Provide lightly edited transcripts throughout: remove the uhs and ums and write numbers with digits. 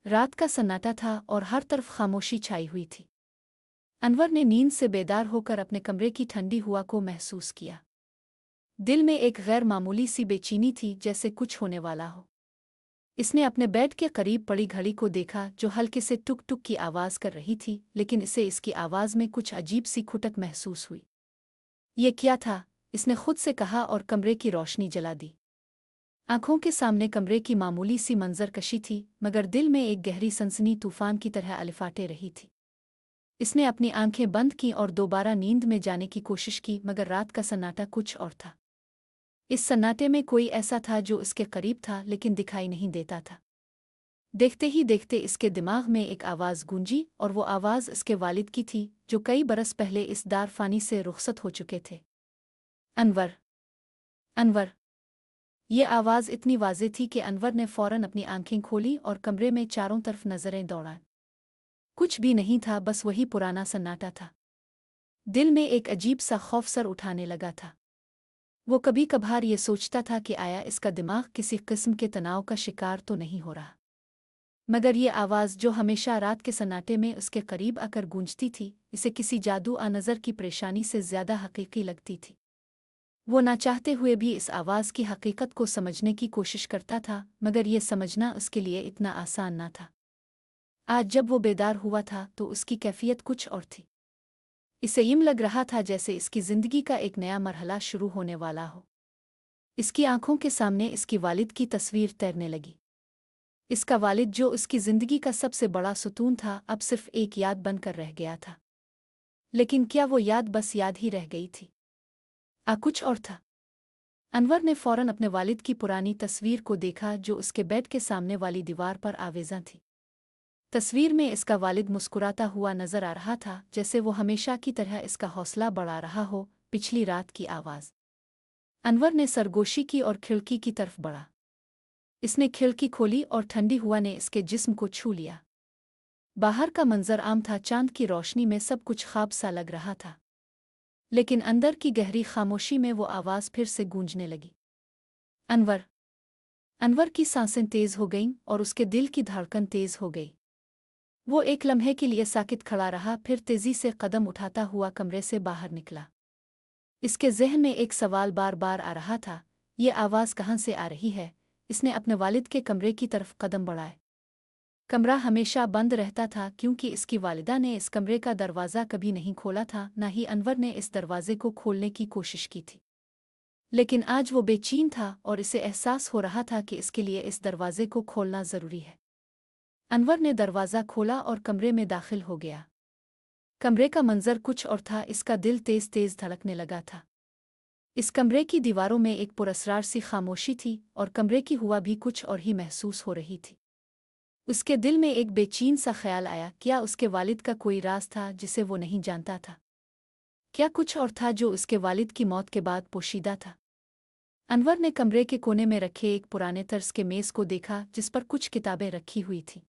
रात का सन्नाटा था और हर तरफ खामोशी छाई हुई थी। अनवर ने नींद से बेदार होकर अपने कमरे की ठंडी हवा को महसूस किया। दिल में एक गैर मामूली सी बेचैनी थी, जैसे कुछ होने वाला हो। इसने अपने बेड के करीब पड़ी घड़ी को देखा, जो हल्के से टुक टुक की आवाज़ कर रही थी, लेकिन इसे इसकी आवाज़ में कुछ अजीब सी खुटक महसूस हुई। ये क्या था? इसने खुद से कहा और कमरे की रोशनी जला दी। आंखों के सामने कमरे की मामूली सी मंजर कशी थी, मगर दिल में एक गहरी सनसनी तूफान की तरह अलिफाटे रही थी। इसने अपनी आंखें बंद की और दोबारा नींद में जाने की कोशिश की, मगर रात का सन्नाटा कुछ और था। इस सन्नाटे में कोई ऐसा था जो इसके करीब था लेकिन दिखाई नहीं देता था। देखते ही देखते इसके दिमाग में एक आवाज़ गूंजी, और वो आवाज़ इसके वालिद की थी, जो कई बरस पहले इस दार फानी से रुखसत हो चुके थे। अनवर, अनवर। ये आवाज़ इतनी वाज़े थी कि अनवर ने फ़ौरन अपनी आंखें खोली और कमरे में चारों तरफ नज़रें दौड़ाईं। कुछ भी नहीं था, बस वही पुराना सन्नाटा था। दिल में एक अजीब सा खौफ सर उठाने लगा था। वो कभी कभार ये सोचता था कि आया इसका दिमाग किसी किस्म के तनाव का शिकार तो नहीं हो रहा। मगर ये आवाज़ जो हमेशा रात के सन्नाटे में उसके करीब आकर गूंजती थी, इसे किसी जादू आ नज़र की परेशानी से ज़्यादा हकीकी लगती थी। वो ना चाहते हुए भी इस आवाज़ की हकीकत को समझने की कोशिश करता था, मगर ये समझना उसके लिए इतना आसान ना था। आज जब वो बेदार हुआ था तो उसकी कैफियत कुछ और थी। इसे यूं लग रहा था जैसे इसकी ज़िंदगी का एक नया मरहला शुरू होने वाला हो। इसकी आंखों के सामने इसकी वालिद की तस्वीर तैरने लगी। इसका वालिद जो उसकी ज़िंदगी का सबसे बड़ा सुकून था, अब सिर्फ एक याद बनकर रह गया था। लेकिन क्या वो याद बस याद ही रह गई थी? कुछ और था। अनवर ने फ़ौरन अपने वालिद की पुरानी तस्वीर को देखा, जो उसके बेड के सामने वाली दीवार पर आवेज़ां थी। तस्वीर में इसका वालिद मुस्कुराता हुआ नजर आ रहा था, जैसे वो हमेशा की तरह इसका हौसला बढ़ा रहा हो। पिछली रात की आवाज़। अनवर ने सरगोशी की और खिड़की की तरफ बढ़ा। इसने खिड़की खोली और ठंडी हवा ने इसके जिस्म को छू लिया। बाहर का मंजर आम था, चांद की रोशनी में सब कुछ ख्वाब सा लग रहा था। लेकिन अंदर की गहरी खामोशी में वो आवाज़ फिर से गूंजने लगी। अनवर। अनवर की सांसें तेज हो गईं और उसके दिल की धड़कन तेज हो गई। वो एक लम्हे के लिए साकित खड़ा रहा, फिर तेजी से कदम उठाता हुआ कमरे से बाहर निकला। इसके ज़हन में एक सवाल बार बार आ रहा था, ये आवाज़ कहाँ से आ रही है? इसने अपने वालिद के कमरे की तरफ कदम बढ़ाए। कमरा हमेशा बंद रहता था, क्योंकि इसकी वालिदा ने इस कमरे का दरवाज़ा कभी नहीं खोला था, न ही अनवर ने इस दरवाजे को खोलने की कोशिश की थी। लेकिन आज वो बेचैन था और इसे एहसास हो रहा था कि इसके लिए इस दरवाजे को खोलना ज़रूरी है। अनवर ने दरवाज़ा खोला और कमरे में दाखिल हो गया। कमरे का मंजर कुछ और था, इसका दिल तेज तेज धड़कने लगा था। इस कमरे की दीवारों में एक पुरस्रार सी खामोशी थी और कमरे की हवा भी कुछ और ही महसूस हो रही थी। उसके दिल में एक बेचैन सा ख्याल आया, क्या उसके वालिद का कोई राज था जिसे वो नहीं जानता था? क्या कुछ और था जो उसके वालिद की मौत के बाद पोशीदा था? अनवर ने कमरे के कोने में रखे एक पुराने तर्ज के मेज़ को देखा, जिस पर कुछ किताबें रखी हुई थीं।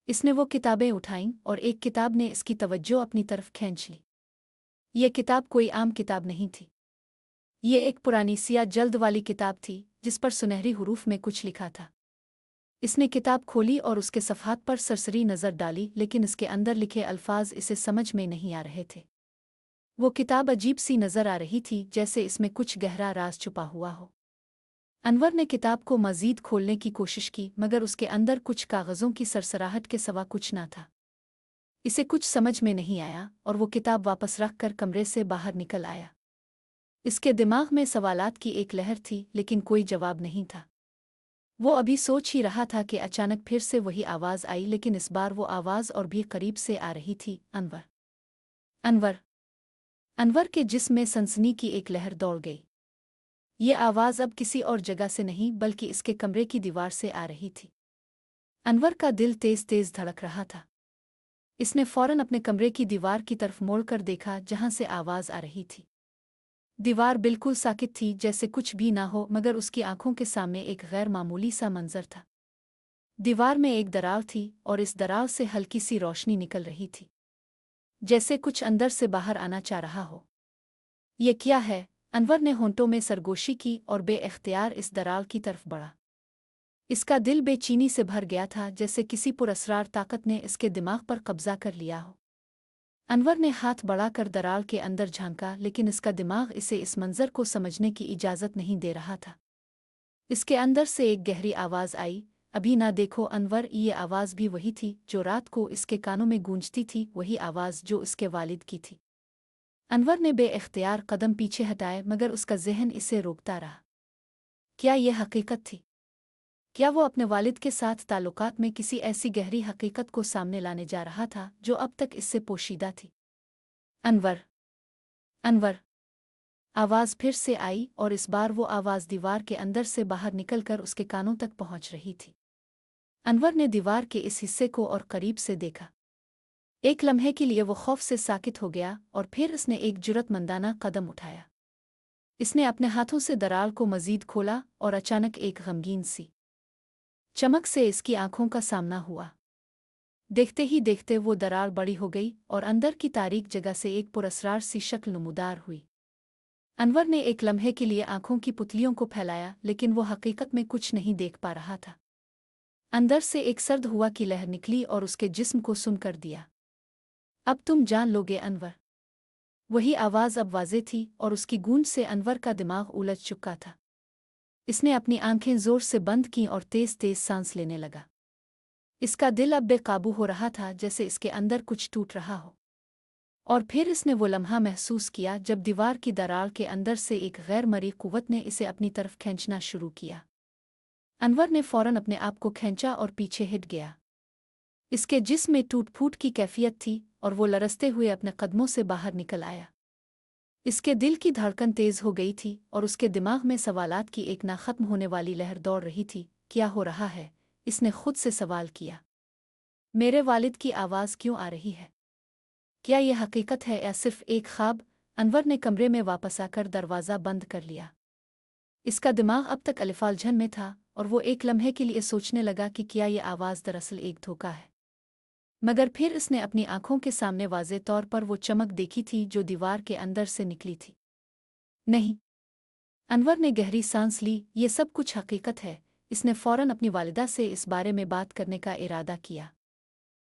इसने वो किताबें उठाईं और एक किताब ने इसकी तवज्जो अपनी तरफ खींच ली। ये किताब कोई आम किताब नहीं थी। ये एक पुरानी सिया जल्द वाली किताब थी, जिस पर सुनहरी हुरूफ में कुछ लिखा था। इसने किताब खोली और उसके सफ़हात पर सरसरी नज़र डाली, लेकिन इसके अंदर लिखे अल्फाज इसे समझ में नहीं आ रहे थे। वो किताब अजीब सी नज़र आ रही थी, जैसे इसमें कुछ गहरा राज छुपा हुआ हो। अनवर ने किताब को मज़ीद खोलने की कोशिश की, मगर उसके अंदर कुछ कागज़ों की सरसराहट के सिवा कुछ न था। इसे कुछ समझ में नहीं आया और वो किताब वापस रख कर कमरे से बाहर निकल आया। इसके दिमाग में सवालात की एक लहर थी, लेकिन कोई जवाब नहीं था। वो अभी सोच ही रहा था कि अचानक फिर से वही आवाज़ आई, लेकिन इस बार वो आवाज़ और भी करीब से आ रही थी। अनवर, अनवर। अनवर के जिस्म में सनसनी की एक लहर दौड़ गई। ये आवाज़ अब किसी और जगह से नहीं, बल्कि इसके कमरे की दीवार से आ रही थी। अनवर का दिल तेज तेज धड़क रहा था। इसने फ़ौरन अपने कमरे की दीवार की तरफ मोड़कर देखा, जहां से आवाज़ आ रही थी। दीवार बिल्कुल साकित थी, जैसे कुछ भी ना हो, मगर उसकी आंखों के सामने एक गैर मामूली सा मंजर था। दीवार में एक दरार थी और इस दरार से हल्की सी रोशनी निकल रही थी, जैसे कुछ अंदर से बाहर आना चाह रहा हो। ये क्या है? अनवर ने होंठों में सरगोशी की और बेइख्तियार इस दरार की तरफ बढ़ा। इसका दिल बेचैनी से भर गया था, जैसे किसी पुरअसरार ताकत ने इसके दिमाग पर कब्जा कर लिया हो। अनवर ने हाथ बढ़ाकर दराल के अंदर झांका, लेकिन इसका दिमाग इसे इस मंजर को समझने की इजाज़त नहीं दे रहा था। इसके अंदर से एक गहरी आवाज़ आई, अभी ना देखो अनवर। ये आवाज़ भी वही थी जो रात को इसके कानों में गूंजती थी, वही आवाज़ जो उसके वालिद की थी। अनवर ने बेइख्तियार कदम पीछे हटाए, मगर उसका ज़हन इसे रोकता रहा। क्या ये हकीकत थी? क्या वो अपने वालिद के साथ ताल्लुकात में किसी ऐसी गहरी हकीकत को सामने लाने जा रहा था जो अब तक इससे पोशीदा थी? अनवर, अनवर, आवाज़ फिर से आई, और इस बार वो आवाज़ दीवार के अंदर से बाहर निकलकर उसके कानों तक पहुंच रही थी। अनवर ने दीवार के इस हिस्से को और करीब से देखा। एक लम्हे के लिए वो खौफ से साकित हो गया, और फिर उसने एक जुर्रतमंदाना कदम उठाया। इसने अपने हाथों से दराल को मज़ीद खोला, और अचानक एक गमगीन सी चमक से इसकी आंखों का सामना हुआ। देखते ही देखते वो दरार बड़ी हो गई, और अंदर की तारीक जगह से एक पुरअसरार सी शक्ल नुमूदार हुई। अनवर ने एक लम्हे के लिए आंखों की पुतलियों को फैलाया, लेकिन वो हकीकत में कुछ नहीं देख पा रहा था। अंदर से एक सर्द हुआ की लहर निकली और उसके जिस्म को सुन कर दिया। अब तुम जान लोगे अनवर। वही आवाज़ अब वाज़े थी, और उसकी गूंज से अनवर का दिमाग उलझ चुका था। इसने अपनी आंखें जोर से बंद कीं और तेज तेज सांस लेने लगा। इसका दिल अब बेकाबू हो रहा था, जैसे इसके अंदर कुछ टूट रहा हो। और फिर इसने वो लम्हा महसूस किया जब दीवार की दरार के अंदर से एक गैर मरी कुव्वत ने इसे अपनी तरफ खींचना शुरू किया। अनवर ने फौरन अपने आप को खींचा और पीछे हिट गया। इसके जिस्म में टूट फूट की कैफियत थी, और वो लरसते हुए अपने कदमों से बाहर निकल आया। इसके दिल की धड़कन तेज हो गई थी, और उसके दिमाग में सवालात की एक ना खत्म होने वाली लहर दौड़ रही थी। क्या हो रहा है? इसने खुद से सवाल किया। मेरे वालिद की आवाज़ क्यों आ रही है? क्या यह हकीकत है या सिर्फ एक ख्वाब? अनवर ने कमरे में वापस आकर दरवाज़ा बंद कर लिया। इसका दिमाग अब तक अलिफालझन में था, और वो एक लम्हे के लिए सोचने लगा कि क्या ये आवाज़ दरअसल एक धोखा है। मगर फिर इसने अपनी आंखों के सामने वाज़े तौर पर वो चमक देखी थी जो दीवार के अंदर से निकली थी। नहीं। अनवर ने गहरी सांस ली। ये सब कुछ हकीकत है। इसने फौरन अपनी वालिदा से इस बारे में बात करने का इरादा किया।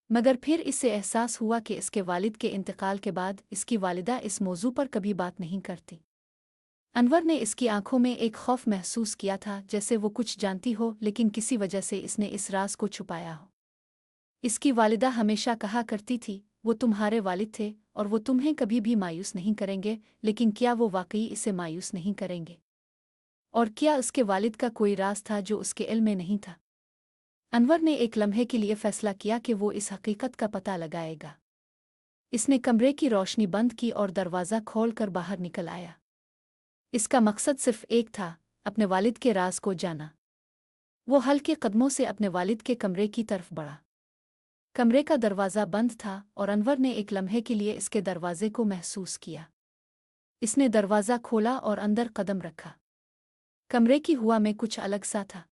मगर फिर इससे एहसास हुआ कि इसके वालिद के इंतकाल के बाद इसकी वालिदा इस मौजू पर कभी बात नहीं करती। अनवर ने इसकी आंखों में एक खौफ महसूस किया था, जैसे वो कुछ जानती हो, लेकिन किसी वजह से इसने इस राज को छुपाया हो। इसकी वालिदा हमेशा कहा करती थी, वो तुम्हारे वालिद थे और वो तुम्हें कभी भी मायूस नहीं करेंगे। लेकिन क्या वो वाकई इसे मायूस नहीं करेंगे? और क्या उसके वालिद का कोई राज था जो उसके इल्म में नहीं था? अनवर ने एक लम्हे के लिए फैसला किया कि वो इस हकीकत का पता लगाएगा। इसने कमरे की रोशनी बंद की और दरवाज़ा खोलकर बाहर निकल आया। इसका मकसद सिर्फ एक था, अपने वालिद के राज को जाना। वो हल्के कदमों से अपने वालिद के कमरे की तरफ बढ़ा। कमरे का दरवाज़ा बंद था, और अनवर ने एक लम्हे के लिए इसके दरवाजे को महसूस किया। इसने दरवाज़ा खोला और अंदर कदम रखा। कमरे की हुआ में कुछ अलग सा था।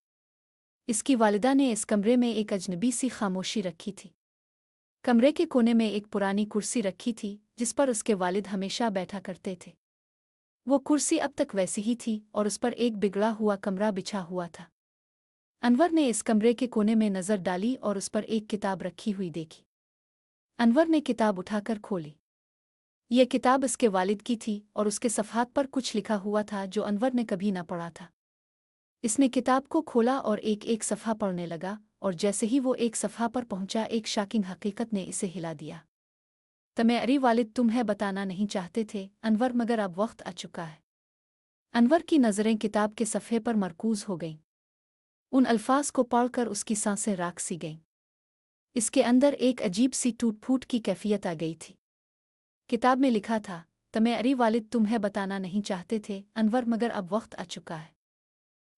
इसकी वालिदा ने इस कमरे में एक अजनबी सी खामोशी रखी थी। कमरे के कोने में एक पुरानी कुर्सी रखी थी, जिस पर उसके वालिद हमेशा बैठा करते थे। वो कुर्सी अब तक वैसी ही थी, और उस पर एक बिगड़ा हुआ कमरा बिछा हुआ था। अनवर ने इस कमरे के कोने में नज़र डाली और उस पर एक किताब रखी हुई देखी। अनवर ने किताब उठाकर खोली। यह किताब इसके वालिद की थी, और उसके सफ़हात पर कुछ लिखा हुआ था जो अनवर ने कभी न पढ़ा था। इसने किताब को खोला और एक एक सफ़हा पढ़ने लगा, और जैसे ही वो एक सफ़हा पर पहुंचा, एक शॉकिंग हकीकत ने इसे हिला दिया। तुम्हारे वालिद तुम्हें बताना नहीं चाहते थे अनवर, मगर अब वक्त आ चुका है। अनवर की नज़रें किताब के सफ़े पर मरकूज़ हो गईं। उन अल्फाज को पढ़कर उसकी सांसें राख सी गईं। इसके अंदर एक अजीब सी टूट फूट की कैफियत आ गई थी। किताब में लिखा था, तुम्हारे वालिद तुम्हें बताना नहीं चाहते थे अनवर, मगर अब वक्त आ चुका है।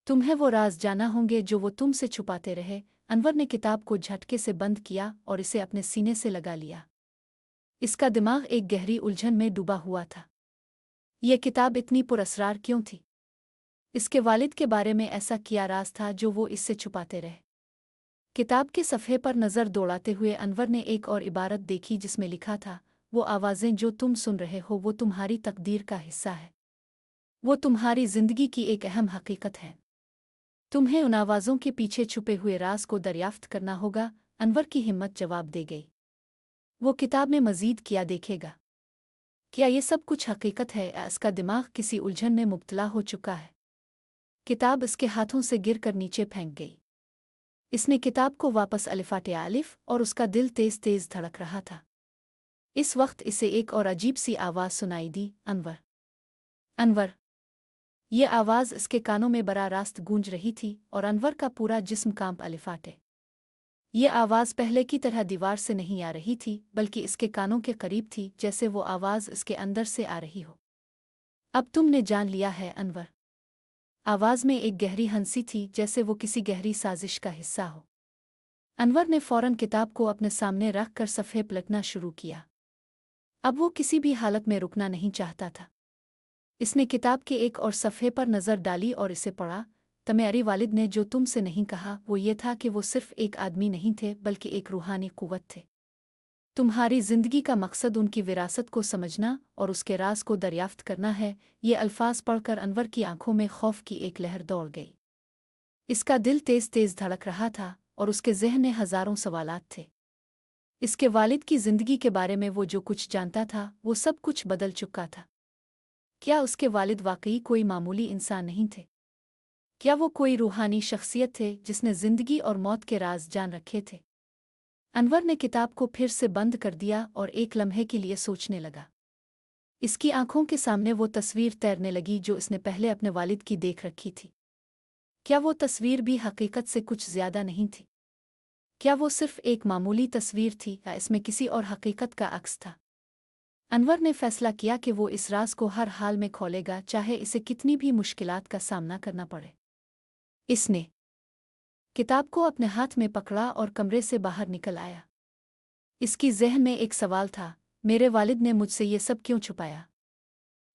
तुम्हें वो राज जाना होंगे जो वो तुमसे छुपाते रहे। अनवर ने किताब को झटके से बंद किया और इसे अपने सीने से लगा लिया। इसका दिमाग एक गहरी उलझन में डूबा हुआ था। यह किताब इतनी पुरअसरार क्यों थी? इसके वालिद के बारे में ऐसा क्या राज था जो वो इससे छुपाते रहे? किताब के सफ़े पर नज़र दौड़ाते हुए अनवर ने एक और इबारत देखी, जिसमें लिखा था, वो आवाज़ें जो तुम सुन रहे हो वो तुम्हारी तकदीर का हिस्सा है। वो तुम्हारी ज़िंदगी की एक अहम हकीकत है। तुम्हें उन आवाज़ों के पीछे छुपे हुए राज को दरियाफ्त करना होगा, अनवर की हिम्मत जवाब दे गई। वो किताब में मज़ीद क्या देखेगा? क्या ये सब कुछ हकीकत है या इसका दिमाग किसी उलझन में मुब्तला हो चुका है? किताब इसके हाथों से गिर कर नीचे फेंक गई। इसने किताब को वापस अलिफ़ाटे आलिफ और उसका दिल तेज़ तेज़ धड़क रहा था। इस वक्त इसे एक और अजीब सी आवाज़ सुनाई दी, अनवर, अनवर। ये आवाज़ इसके कानों में बरा रास्त गूंज रही थी और अनवर का पूरा जिस्म कांप अलिफ़ाटे। ये आवाज़ पहले की तरह दीवार से नहीं आ रही थी, बल्कि इसके कानों के करीब थी, जैसे वो आवाज़ इसके अंदर से आ रही हो। अब तुमने जान लिया है, अनवर। आवाज़ में एक गहरी हंसी थी, जैसे वो किसी गहरी साजिश का हिस्सा हो। अनवर ने फ़ौरन किताब को अपने सामने रख कर सफ़े पलटना शुरू किया। अब वो किसी भी हालत में रुकना नहीं चाहता था। इसने किताब के एक और सफ़े पर नज़र डाली और इसे पढ़ा। तुम्हारे वालिद ने जो तुमसे नहीं कहा वो ये था कि वो सिर्फ़ एक आदमी नहीं थे, बल्कि एक रूहानी क़ुव्वत थे। तुम्हारी ज़िंदगी का मकसद उनकी विरासत को समझना और उसके राज को दरियाफ्त करना है। ये अल्फाज पढ़कर अनवर की आंखों में खौफ की एक लहर दौड़ गई। इसका दिल तेज़ तेज़ धड़क रहा था और उसके ज़हन में हज़ारों सवालात थे। इसके वालिद की ज़िंदगी के बारे में वो जो कुछ जानता था, वो सब कुछ बदल चुका था। क्या उसके वालिद वाकई कोई मामूली इंसान नहीं थे? क्या वो कोई रूहानी शख्सियत थे जिसने ज़िंदगी और मौत के राज जान रखे थे? अनवर ने किताब को फिर से बंद कर दिया और एक लम्हे के लिए सोचने लगा। इसकी आंखों के सामने वो तस्वीर तैरने लगी जो इसने पहले अपने वालिद की देख रखी थी। क्या वो तस्वीर भी हकीकत से कुछ ज़्यादा नहीं थी? क्या वो सिर्फ एक मामूली तस्वीर थी या इसमें किसी और हकीकत का अक्स था? अनवर ने फैसला किया कि वो इस राज को हर हाल में खोलेगा, चाहे इसे कितनी भी मुश्किलात का सामना करना पड़े। इसने किताब को अपने हाथ में पकड़ा और कमरे से बाहर निकल आया। इसकी ज़हन में एक सवाल था, मेरे वालिद ने मुझसे ये सब क्यों छुपाया?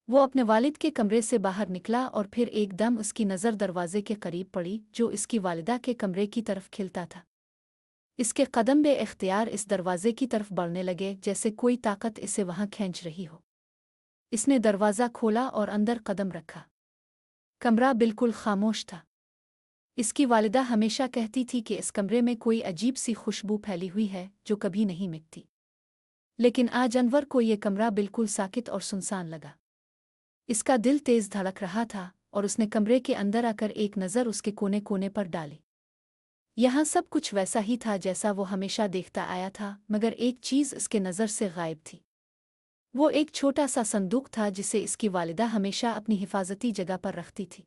वो अपने वालिद के कमरे से बाहर निकला और फिर एकदम उसकी नज़र दरवाजे के करीब पड़ी, जो इसकी वालिदा के कमरे की तरफ खिलता था। इसके कदम बे-इख्तियार इस दरवाजे की तरफ बढ़ने लगे, जैसे कोई ताकत इसे वहां खींच रही हो। इसने दरवाज़ा खोला और अंदर कदम रखा। कमरा बिल्कुल खामोश था। इसकी वालिदा हमेशा कहती थी कि इस कमरे में कोई अजीब सी खुशबू फैली हुई है जो कभी नहीं मिटती। लेकिन आज अनवर को ये कमरा बिल्कुल साकित और सुनसान लगा। इसका दिल तेज धड़क रहा था और उसने कमरे के अंदर आकर एक नज़र उसके कोने कोने पर डाली। यहाँ सब कुछ वैसा ही था जैसा वो हमेशा देखता आया था, मगर एक चीज़ इसके नज़र से गायब थी। वो एक छोटा सा संदूक था जिसे इसकी वालिदा हमेशा अपनी हिफाजती जगह पर रखती थी।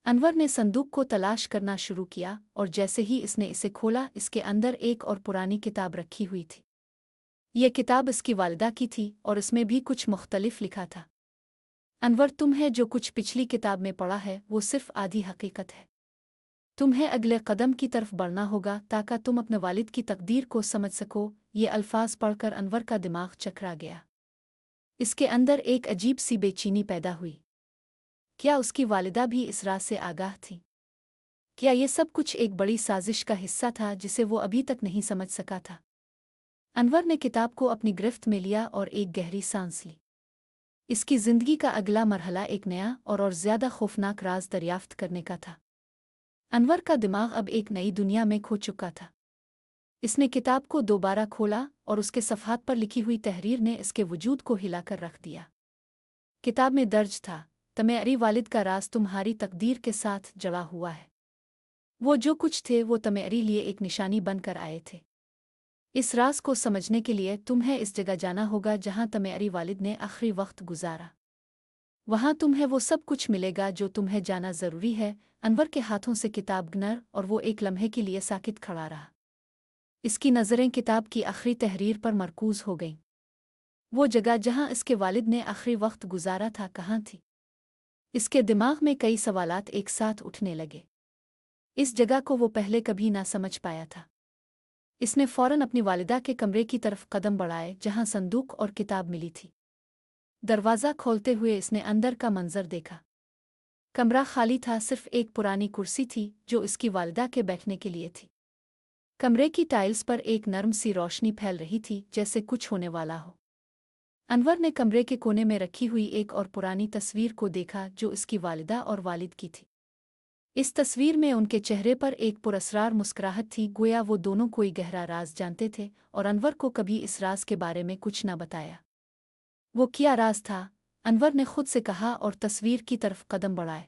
अनवर ने संदूक को तलाश करना शुरू किया और जैसे ही इसने इसे खोला, इसके अंदर एक और पुरानी किताब रखी हुई थी। यह किताब इसकी वालिदा की थी और इसमें भी कुछ मुख्तलिफ लिखा था। अनवर, तुम्हें जो कुछ पिछली किताब में पढ़ा है वो सिर्फ आधी हकीकत है। तुम्हें अगले कदम की तरफ बढ़ना होगा ताकि तुम अपने वालिद की तकदीर को समझ सको। ये अल्फाज पढ़कर अनवर का दिमाग चकरा गया। इसके अंदर एक अजीब सी बेचैनी पैदा हुई। क्या उसकी वालिदा भी इस राज से आगाह थी? क्या ये सब कुछ एक बड़ी साजिश का हिस्सा था जिसे वो अभी तक नहीं समझ सका था? अनवर ने किताब को अपनी गिरफ्त में लिया और एक गहरी सांस ली। इसकी जिंदगी का अगला मरहला एक नया और ज़्यादा खौफनाक राज दरियाफ्त करने का था। अनवर का दिमाग अब एक नई दुनिया में खो चुका था। इसने किताब को दोबारा खोला और उसके सफ़हात पर लिखी हुई तहरीर ने इसके वजूद को हिलाकर रख दिया। किताब में दर्ज था, तुम्हारी वालिद का राज तुम्हारी तकदीर के साथ जड़ा हुआ है। वो जो कुछ थे वो तुम्हारे लिए एक निशानी बनकर आए थे। इस राज को समझने के लिए तुम्हें इस जगह जाना होगा जहां तुम्हारी वालिद ने आखिरी वक्त गुजारा। वहां तुम्हें वो सब कुछ मिलेगा जो तुम्हें जाना ज़रूरी है। अनवर के हाथों से किताब गिर और वो एक लम्हे के लिए साकित खड़ा रहा। इसकी नज़रें किताब की आखिरी तहरीर पर मरकूज़ हो गईं। वो जगह जहां इसके वालिद ने आखिरी वक्त गुजारा था कहाँ थी? इसके दिमाग में कई सवालात एक साथ उठने लगे। इस जगह को वो पहले कभी ना समझ पाया था। इसने फ़ौरन अपनी वालिदा के कमरे की तरफ कदम बढ़ाए जहां संदूक और किताब मिली थी। दरवाज़ा खोलते हुए इसने अंदर का मंजर देखा। कमरा खाली था, सिर्फ एक पुरानी कुर्सी थी जो इसकी वालिदा के बैठने के लिए थी। कमरे की टाइल्स पर एक नर्म सी रोशनी फैल रही थी, जैसे कुछ होने वाला हो। अनवर ने कमरे के कोने में रखी हुई एक और पुरानी तस्वीर को देखा जो इसकी वालिदा और वालिद की थी। इस तस्वीर में उनके चेहरे पर एक पुरस्रार मुस्कुराहट थी, गोया वो दोनों कोई गहरा राज जानते थे और अनवर को कभी इस राज के बारे में कुछ न बताया। वो क्या राज था? अनवर ने खुद से कहा और तस्वीर की तरफ कदम बढ़ाए।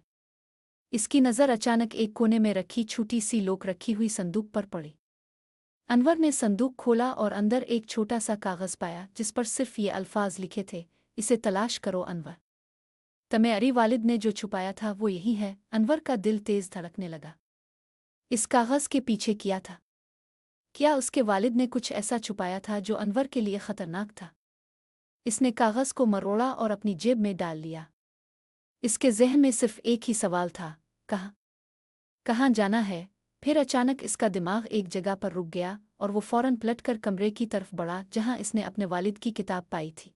इसकी नज़र अचानक एक कोने में रखी छोटी सी लोक रखी हुई संदूक पर पड़ी। अनवर ने संदूक खोला और अंदर एक छोटा सा कागज़ पाया जिस पर सिर्फ ये अल्फाज लिखे थे, इसे तलाश करो अनवर। तुम्हारी वालिद ने जो छुपाया था वो यही है। अनवर का दिल तेज धड़कने लगा। इस कागज़ के पीछे क्या था? क्या उसके वालिद ने कुछ ऐसा छुपाया था जो अनवर के लिए खतरनाक था? इसने कागज़ को मरोड़ा और अपनी जेब में डाल लिया। इसके ज़हन में सिर्फ एक ही सवाल था, कहाँ? कहाँ जाना है? फिर अचानक इसका दिमाग एक जगह पर रुक गया और वो फौरन पलटकर कमरे की तरफ बढ़ा जहाँ इसने अपने वालिद की किताब पाई थी।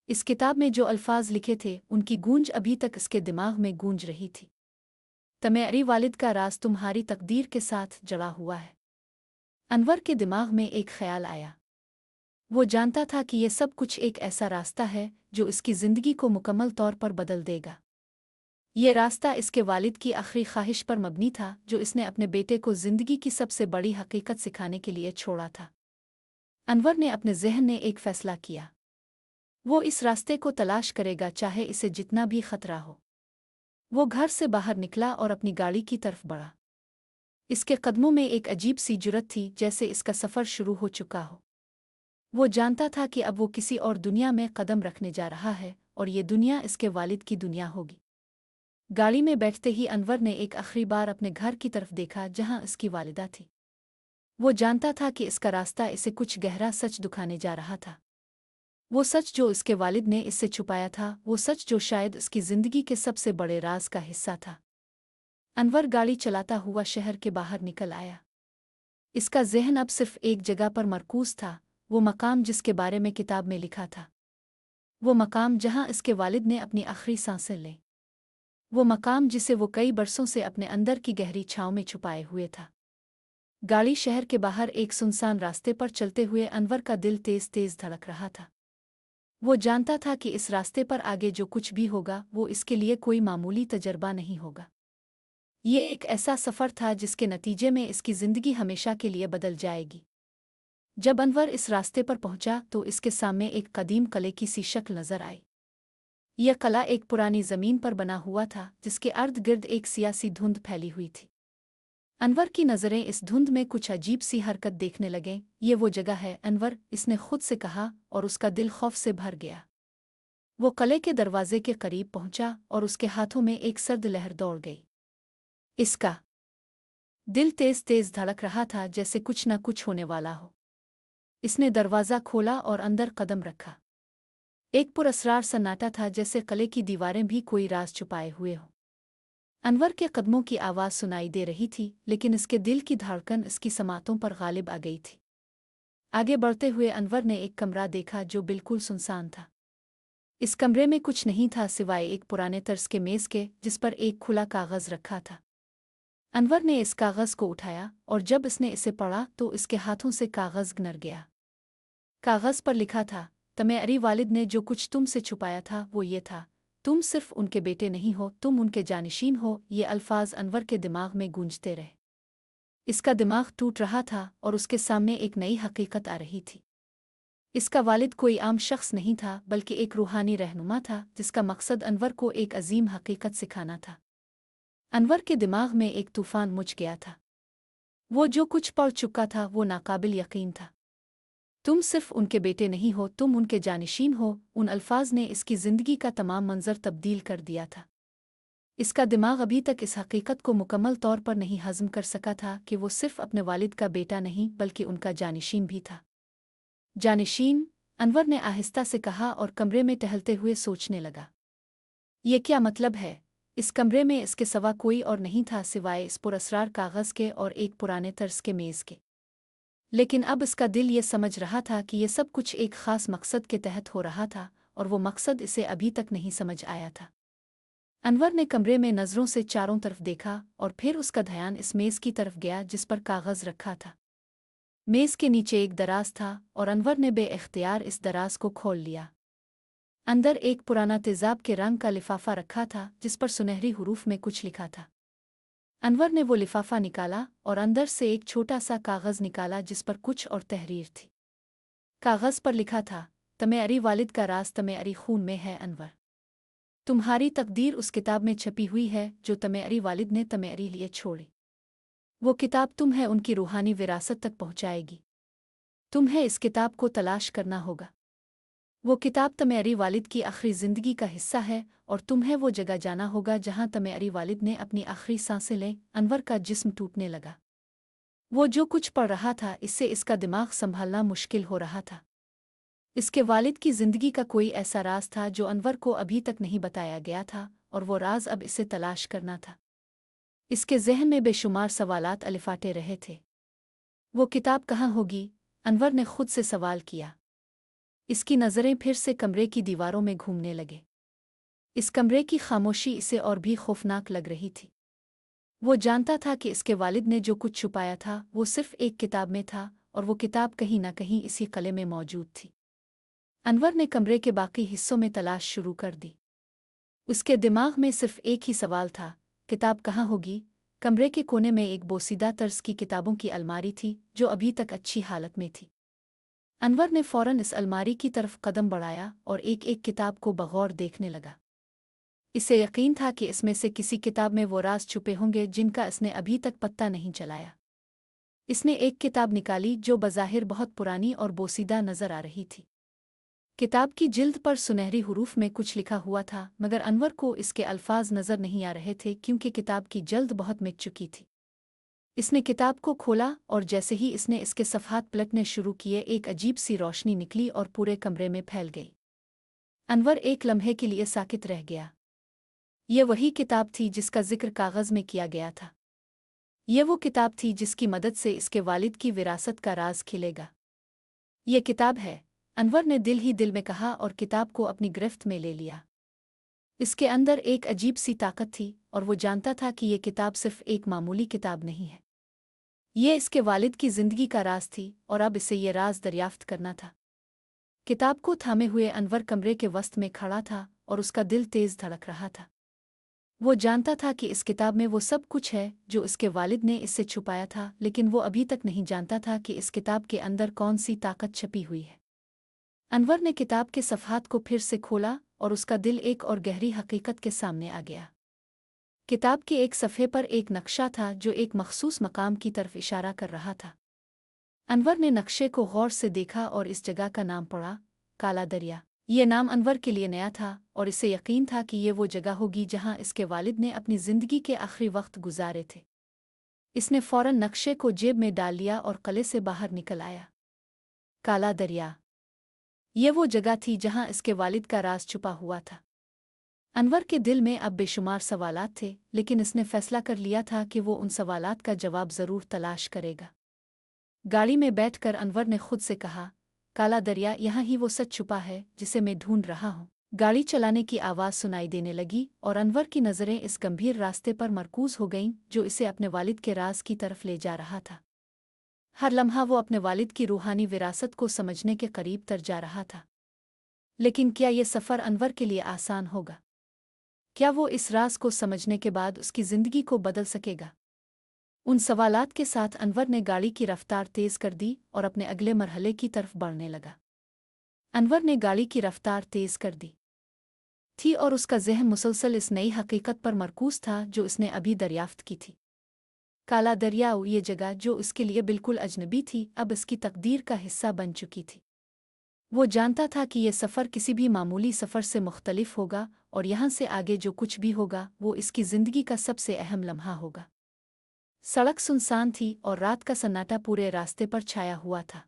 इस किताब में जो अल्फाज लिखे थे उनकी गूंज अभी तक इसके दिमाग में गूंज रही थी। तुम्हारी वालिद का राज तुम्हारी तकदीर के साथ जड़ा हुआ है। अनवर के दिमाग में एक ख्याल आया। वो जानता था कि ये सब कुछ एक ऐसा रास्ता है जो इसकी ज़िंदगी को मुकम्मल तौर पर बदल देगा। ये रास्ता इसके वालिद की आखिरी ख्वाहिश पर मबनी था जो इसने अपने बेटे को ज़िंदगी की सबसे बड़ी हकीकत सिखाने के लिए छोड़ा था। अनवर ने अपने ज़हन ने एक फ़ैसला किया। वो इस रास्ते को तलाश करेगा चाहे इसे जितना भी खतरा हो। वो घर से बाहर निकला और अपनी गाड़ी की तरफ बढ़ा। इसके कदमों में एक अजीब सी जुर्रत थी, जैसे इसका सफ़र शुरू हो चुका हो। वो जानता था कि अब वो किसी और दुनिया में कदम रखने जा रहा है और ये दुनिया इसके वालिद की दुनिया होगी। गाड़ी में बैठते ही अनवर ने एक आखिरी बार अपने घर की तरफ देखा जहां इसकी वालिदा थी। वो जानता था कि इसका रास्ता इसे कुछ गहरा सच दिखाने जा रहा था। वो सच जो इसके वालिद ने इससे छुपाया था, वो सच जो शायद इसकी ज़िंदगी के सबसे बड़े राज का हिस्सा था। अनवर गाड़ी चलाता हुआ शहर के बाहर निकल आया। इसका ज़हन अब सिर्फ एक जगह पर मरकूज़ था, वो मकाम जिसके बारे में किताब में लिखा था। वो मकाम जहां इसके वालिद ने अपनी आखिरी सांसें लीं। वो मकाम जिसे वो कई बरसों से अपने अंदर की गहरी छाँव में छुपाए हुए था। गाड़ी शहर के बाहर एक सुनसान रास्ते पर चलते हुए अनवर का दिल तेज तेज धड़क रहा था। वो जानता था कि इस रास्ते पर आगे जो कुछ भी होगा वो इसके लिए कोई मामूली तजर्बा नहीं होगा। ये एक ऐसा सफ़र था जिसके नतीजे में इसकी ज़िंदगी हमेशा के लिए बदल जाएगी। जब अनवर इस रास्ते पर पहुंचा तो इसके सामने एक कदीम किले की सी शक्ल नजर आई। यह किला एक पुरानी ज़मीन पर बना हुआ था जिसके अर्द गिर्द एक सियासी धुंध फैली हुई थी। अनवर की नज़रें इस धुंध में कुछ अजीब सी हरकत देखने लगें। ये वो जगह है अनवर, इसने खुद से कहा और उसका दिल खौफ से भर गया। वो किले के दरवाजे के करीब पहुंचा और उसके हाथों में एक सर्द लहर दौड़ गई। इसका दिल तेज तेज धड़क रहा था जैसे कुछ न कुछ होने वाला हो। इसने दरवाज़ा खोला और अंदर कदम रखा। एक पुरअसरार सन्नाटा था जैसे किले की दीवारें भी कोई राज छुपाए हुए हों। अनवर के कदमों की आवाज़ सुनाई दे रही थी लेकिन इसके दिल की धड़कन इसकी समातों पर गालिब आ गई थी। आगे बढ़ते हुए अनवर ने एक कमरा देखा जो बिल्कुल सुनसान था। इस कमरे में कुछ नहीं था सिवाय एक पुराने तर्ज के मेज़ के जिस पर एक खुला कागज़ रखा था। अनवर ने इस कागज़ को उठाया और जब इसने इसे पढ़ा तो इसके हाथों से कागज़ गिर गया। कागज़ पर लिखा था, तुम्हारी वालिद ने जो कुछ तुमसे छुपाया था वो ये था, तुम सिर्फ उनके बेटे नहीं हो, तुम उनके जानिशीन हो। ये अल्फाज अनवर के दिमाग में गूंजते रहे। इसका दिमाग टूट रहा था और उसके सामने एक नई हकीकत आ रही थी। इसका वालिद कोई आम शख्स नहीं था बल्कि एक रूहानी रहनुमा था जिसका मकसद अनवर को एक अजीम हकीकत सिखाना था। अनवर के दिमाग में एक तूफान मच गया था। वो जो कुछ पढ़ चुका था वो नाकाबिल यकीन था। तुम सिर्फ उनके बेटे नहीं हो, तुम उनके जानिशीन हो। उन अल्फाज ने इसकी ज़िंदगी का तमाम मंजर तब्दील कर दिया था। इसका दिमाग अभी तक इस हकीकत को मुकम्मल तौर पर नहीं हज़म कर सका था कि वो सिर्फ अपने वालिद का बेटा नहीं बल्कि उनका जानिशीन भी था। जानिशीन, अनवर ने आहिस्ता से कहा और कमरे में टहलते हुए सोचने लगा। ये क्या मतलब है? इस कमरे में इसके सिवा कोई और नहीं था सिवाय इस पुरअसरार कागज़ के और एक पुराने तर्ज के मेज़ के। लेकिन अब इसका दिल ये समझ रहा था कि ये सब कुछ एक ख़ास मकसद के तहत हो रहा था और वो मकसद इसे अभी तक नहीं समझ आया था। अनवर ने कमरे में नज़रों से चारों तरफ देखा और फिर उसका ध्यान इस मेज़ की तरफ गया जिस पर कागज़ रखा था। मेज़ के नीचे एक दराज था और अनवर ने बेइख्तियार इस दराज को खोल लिया। अंदर एक पुराना तेज़ाब के रंग का लिफाफा रखा था जिस पर सुनहरी हुरूफ में कुछ लिखा था। अनवर ने वो लिफाफा निकाला और अंदर से एक छोटा सा कागज़ निकाला जिस पर कुछ और तहरीर थी। कागज़ पर लिखा था, तमे अरी वालिद का राज तमे अरी खून में है अनवर। तुम्हारी तकदीर उस किताब में छपी हुई है जो तमे अरी वालिद ने तमे अरी लिए छोड़ी। वो किताब तुम्हें उनकी रूहानी विरासत तक पहुंचाएगी। तुम्हें इस किताब को तलाश करना होगा। वो किताब तमे अरी वालिद की आखिरी ज़िंदगी का हिस्सा है और तुम्हें वो जगह जाना होगा जहां तमे अरी वालिद ने अपनी आखिरी सांसें लें। अनवर का जिस्म टूटने लगा। वो जो कुछ पढ़ रहा था इससे इसका दिमाग संभालना मुश्किल हो रहा था। इसके वालिद की ज़िंदगी का कोई ऐसा राज था जो अनवर को अभी तक नहीं बताया गया था और वो राज अब इसे तलाश करना था। इसके ज़हन में बेशुमार सवालात अलिफाटे रहे थे। वो किताब कहाँ होगी? अनवर ने खुद से सवाल किया। इसकी नज़रें फिर से कमरे की दीवारों में घूमने लगे। इस कमरे की खामोशी इसे और भी खौफनाक लग रही थी। वो जानता था कि इसके वालिद ने जो कुछ छुपाया था वो सिर्फ एक किताब में था और वो किताब कहीं न कहीं इसी कले में मौजूद थी। अनवर ने कमरे के बाकी हिस्सों में तलाश शुरू कर दी। उसके दिमाग में सिर्फ एक ही सवाल था, किताब कहाँ होगी? कमरे के कोने में एक बोसीदा तर्ज की किताबों की अलमारी थी जो अभी तक अच्छी हालत में थी। अनवर ने फौरन इस अलमारी की तरफ कदम बढ़ाया और एक-एक किताब को बगौर देखने लगा। इसे यकीन था कि इसमें से किसी किताब में वो राज छुपे होंगे जिनका इसने अभी तक पत्ता नहीं चलाया। इसने एक किताब निकाली जो बज़ाहिर बहुत पुरानी और बोसीदा नज़र आ रही थी। किताब की जिल्द पर सुनहरी हुरूफ में कुछ लिखा हुआ था मगर अनवर को इसके अल्फाज नज़र नहीं आ रहे थे क्योंकि किताब की जल्द बहुत मिट चुकी थी। इसने किताब को खोला और जैसे ही इसने इसके सफ़हात पलटने शुरू किए एक अजीब सी रोशनी निकली और पूरे कमरे में फैल गई। अनवर एक लम्हे के लिए साकित रह गया। ये वही किताब थी जिसका जिक्र कागज़ में किया गया था। ये वो किताब थी जिसकी मदद से इसके वालिद की विरासत का राज खिलेगा। ये किताब है, अनवर ने दिल ही दिल में कहा और किताब को अपनी गिरफ्त में ले लिया। इसके अंदर एक अजीब सी ताकत थी और वो जानता था कि ये किताब सिर्फ एक मामूली किताब नहीं है। ये इसके वालिद की ज़िंदगी का राज थी और अब इसे ये राज दरियाफ्त करना था। किताब को थामे हुए अनवर कमरे के वस्त में खड़ा था और उसका दिल तेज़ धड़क रहा था। वो जानता था कि इस किताब में वो सब कुछ है जो इसके वालिद ने इससे छुपाया था, लेकिन वो अभी तक नहीं जानता था कि इस किताब के अंदर कौन सी ताकत छपी हुई है। अनवर ने किताब के सफ़हात को फिर से खोला और उसका दिल एक और गहरी हकीकत के सामने आ गया। किताब के एक सफ़े पर एक नक्शा था जो एक मखसूस मकाम की तरफ इशारा कर रहा था। अनवर ने नक्शे को गौर से देखा और इस जगह का नाम पढ़ा, काला दरिया। ये नाम अनवर के लिए नया था और इसे यकीन था कि ये वो जगह होगी जहां इसके वालिद ने अपनी ज़िंदगी के आखिरी वक्त गुजारे थे। इसने फ़ौरन नक्शे को जेब में डाल लिया और किले से बाहर निकल आया। काला दरिया, ये वो जगह थी जहां इसके वालिद का राज छुपा हुआ था। अनवर के दिल में अब बेशुमार सवालात थे, लेकिन इसने फैसला कर लिया था कि वो उन सवालात का जवाब ज़रूर तलाश करेगा। गाड़ी में बैठकर अनवर ने खुद से कहा, काला दरिया, यहाँ ही वो सच छुपा है जिसे मैं ढूंढ रहा हूँ। गाड़ी चलाने की आवाज़ सुनाई देने लगी और अनवर की नज़रें इस गंभीर रास्ते पर मरकूज़ हो गईं जो इसे अपने वालिद के राज की तरफ ले जा रहा था। हर लम्हा वो अपने वालिद की रूहानी विरासत को समझने के करीब तर जा रहा था। लेकिन क्या ये सफ़र अनवर के लिए आसान होगा? क्या वो इस राज को समझने के बाद उसकी ज़िंदगी को बदल सकेगा? उन सवालात के साथ अनवर ने गाड़ी की रफ्तार तेज़ कर दी और अपने अगले मरहले की तरफ बढ़ने लगा। अनवर ने गाड़ी की रफ्तार तेज़ कर दी थी और उसका ज़हन मुसलसल इस नई हकीकत पर मरकूज़ था जो इसने अभी दरियाफ्त की थी। काला दरिया, ये जगह जो उसके लिए बिल्कुल अजनबी थी, अब इसकी तकदीर का हिस्सा बन चुकी थी। वो जानता था कि यह सफ़र किसी भी मामूली सफ़र से मुख्तलिफ होगा और यहाँ से आगे जो कुछ भी होगा वो इसकी ज़िंदगी का सबसे अहम लम्हा होगा। सड़क सुनसान थी और रात का सन्नाटा पूरे रास्ते पर छाया हुआ था।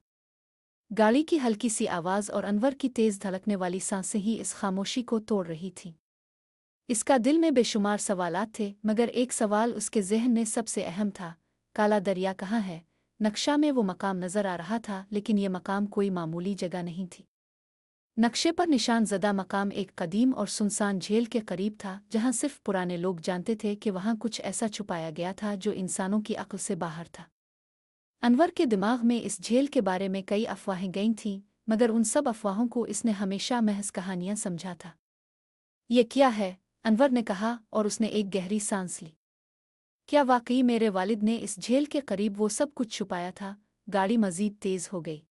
गाड़ी की हल्की सी आवाज़ और अनवर की तेज़ धड़कने वाली सांसें ही इस खामोशी को तोड़ रही थीं। इसका दिल में बेशुमार सवालात थे, मगर एक सवाल उसके ज़हन में सबसे अहम था, काला दरिया कहाँ है? नक्शा में वो मकाम नज़र आ रहा था, लेकिन ये मकाम कोई मामूली जगह नहीं थी। नक्शे पर निशान ज़दा मकाम एक कदीम और सुनसान झील के करीब था, जहाँ सिर्फ पुराने लोग जानते थे कि वहाँ कुछ ऐसा छुपाया गया था जो इंसानों की अक्ल से बाहर था। अनवर के दिमाग में इस झील के बारे में कई अफवाहें गई थीं, मगर उन सब अफवाहों को इसने हमेशा महज कहानियां समझा था। ये क्या है? अनवर ने कहा और उसने एक गहरी सांस ली। क्या वाकई मेरे वालिद ने इस झील के करीब वो सब कुछ छुपाया था? गाड़ी मजीद तेज हो गई।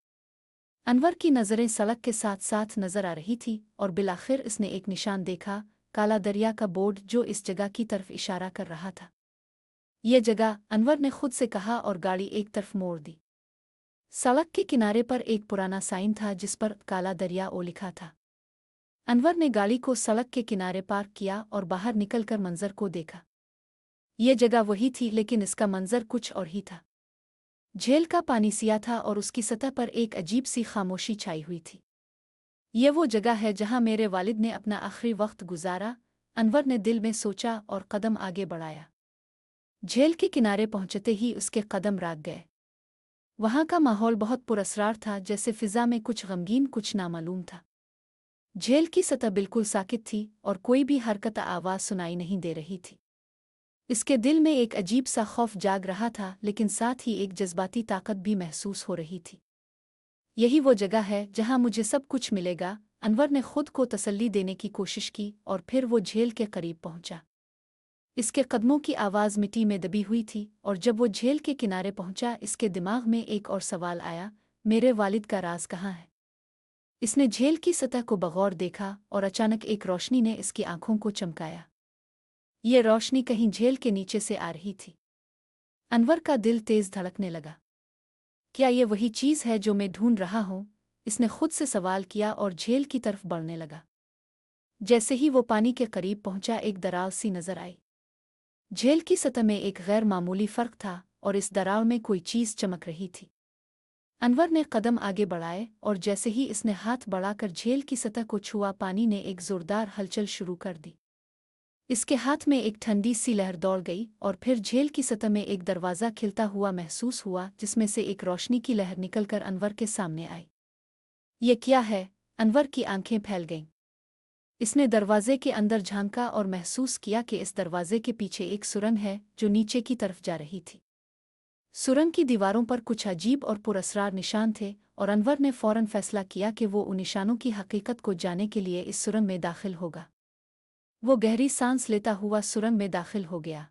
अनवर की नज़रें सड़क के साथ साथ नजर आ रही थी और बिलाखिर इसने एक निशान देखा, काला दरिया का बोर्ड जो इस जगह की तरफ इशारा कर रहा था। ये जगह, अनवर ने खुद से कहा और गाड़ी एक तरफ मोड़ दी। सड़क के किनारे पर एक पुराना साइन था जिस पर काला दरिया ओ लिखा था। अनवर ने गाड़ी को सड़क के किनारे पार्क किया और बाहर निकलकर मंजर को देखा। ये जगह वही थी लेकिन इसका मंजर कुछ और ही था। झील का पानी सिया था और उसकी सतह पर एक अजीब सी खामोशी छाई हुई थी। ये वो जगह है जहां मेरे वालिद ने अपना आखिरी वक्त गुजारा, अनवर ने दिल में सोचा और कदम आगे बढ़ाया। झील के किनारे पहुंचते ही उसके कदम राग गए। वहां का माहौल बहुत पुरअसरार था, जैसे फिजा में कुछ गमगीन कुछ नामालूम था। झील की सतह बिल्कुल साकित थी और कोई भी हरकत आवाज सुनाई नहीं दे रही थी। इसके दिल में एक अजीब सा खौफ जाग रहा था, लेकिन साथ ही एक जज्बाती ताकत भी महसूस हो रही थी। यही वो जगह है जहां मुझे सब कुछ मिलेगा, अनवर ने खुद को तसल्ली देने की कोशिश की और फिर वो झील के करीब पहुंचा। इसके कदमों की आवाज़ मिट्टी में दबी हुई थी और जब वो झील के किनारे पहुंचा, इसके दिमाग में एक और सवाल आया, मेरे वालिद का राज कहाँ है? इसने झील की सतह को बगौर देखा और अचानक एक रोशनी ने इसकी आंखों को चमकाया। ये रोशनी कहीं झील के नीचे से आ रही थी। अनवर का दिल तेज धड़कने लगा। क्या ये वही चीज़ है जो मैं ढूंढ रहा हूँ? इसने खुद से सवाल किया और झील की तरफ बढ़ने लगा। जैसे ही वो पानी के करीब पहुंचा, एक दरार सी नजर आई। झील की सतह में एक गैर मामूली फर्क था और इस दरार में कोई चीज़ चमक रही थी। अनवर ने कदम आगे बढ़ाए और जैसे ही इसने हाथ बढ़ाकर झील की सतह को छुआ, पानी ने एक जोरदार हलचल शुरू कर दी। इसके हाथ में एक ठंडी सी लहर दौड़ गई और फिर झील की सतह में एक दरवाज़ा खिलता हुआ महसूस हुआ, जिसमें से एक रोशनी की लहर निकलकर अनवर के सामने आई। ये क्या है? अनवर की आंखें फैल गईं। इसने दरवाजे के अंदर झांका और महसूस किया कि इस दरवाजे के पीछे एक सुरंग है जो नीचे की तरफ जा रही थी। सुरंग की दीवारों पर कुछ अजीब और पुरअसरार निशान थे और अनवर ने फौरन फैसला किया कि वो उन निशानों की हकीकत को जानने के लिए इस सुरंग में दाखिल होगा। वो गहरी सांस लेता हुआ सुरंग में दाखिल हो गया।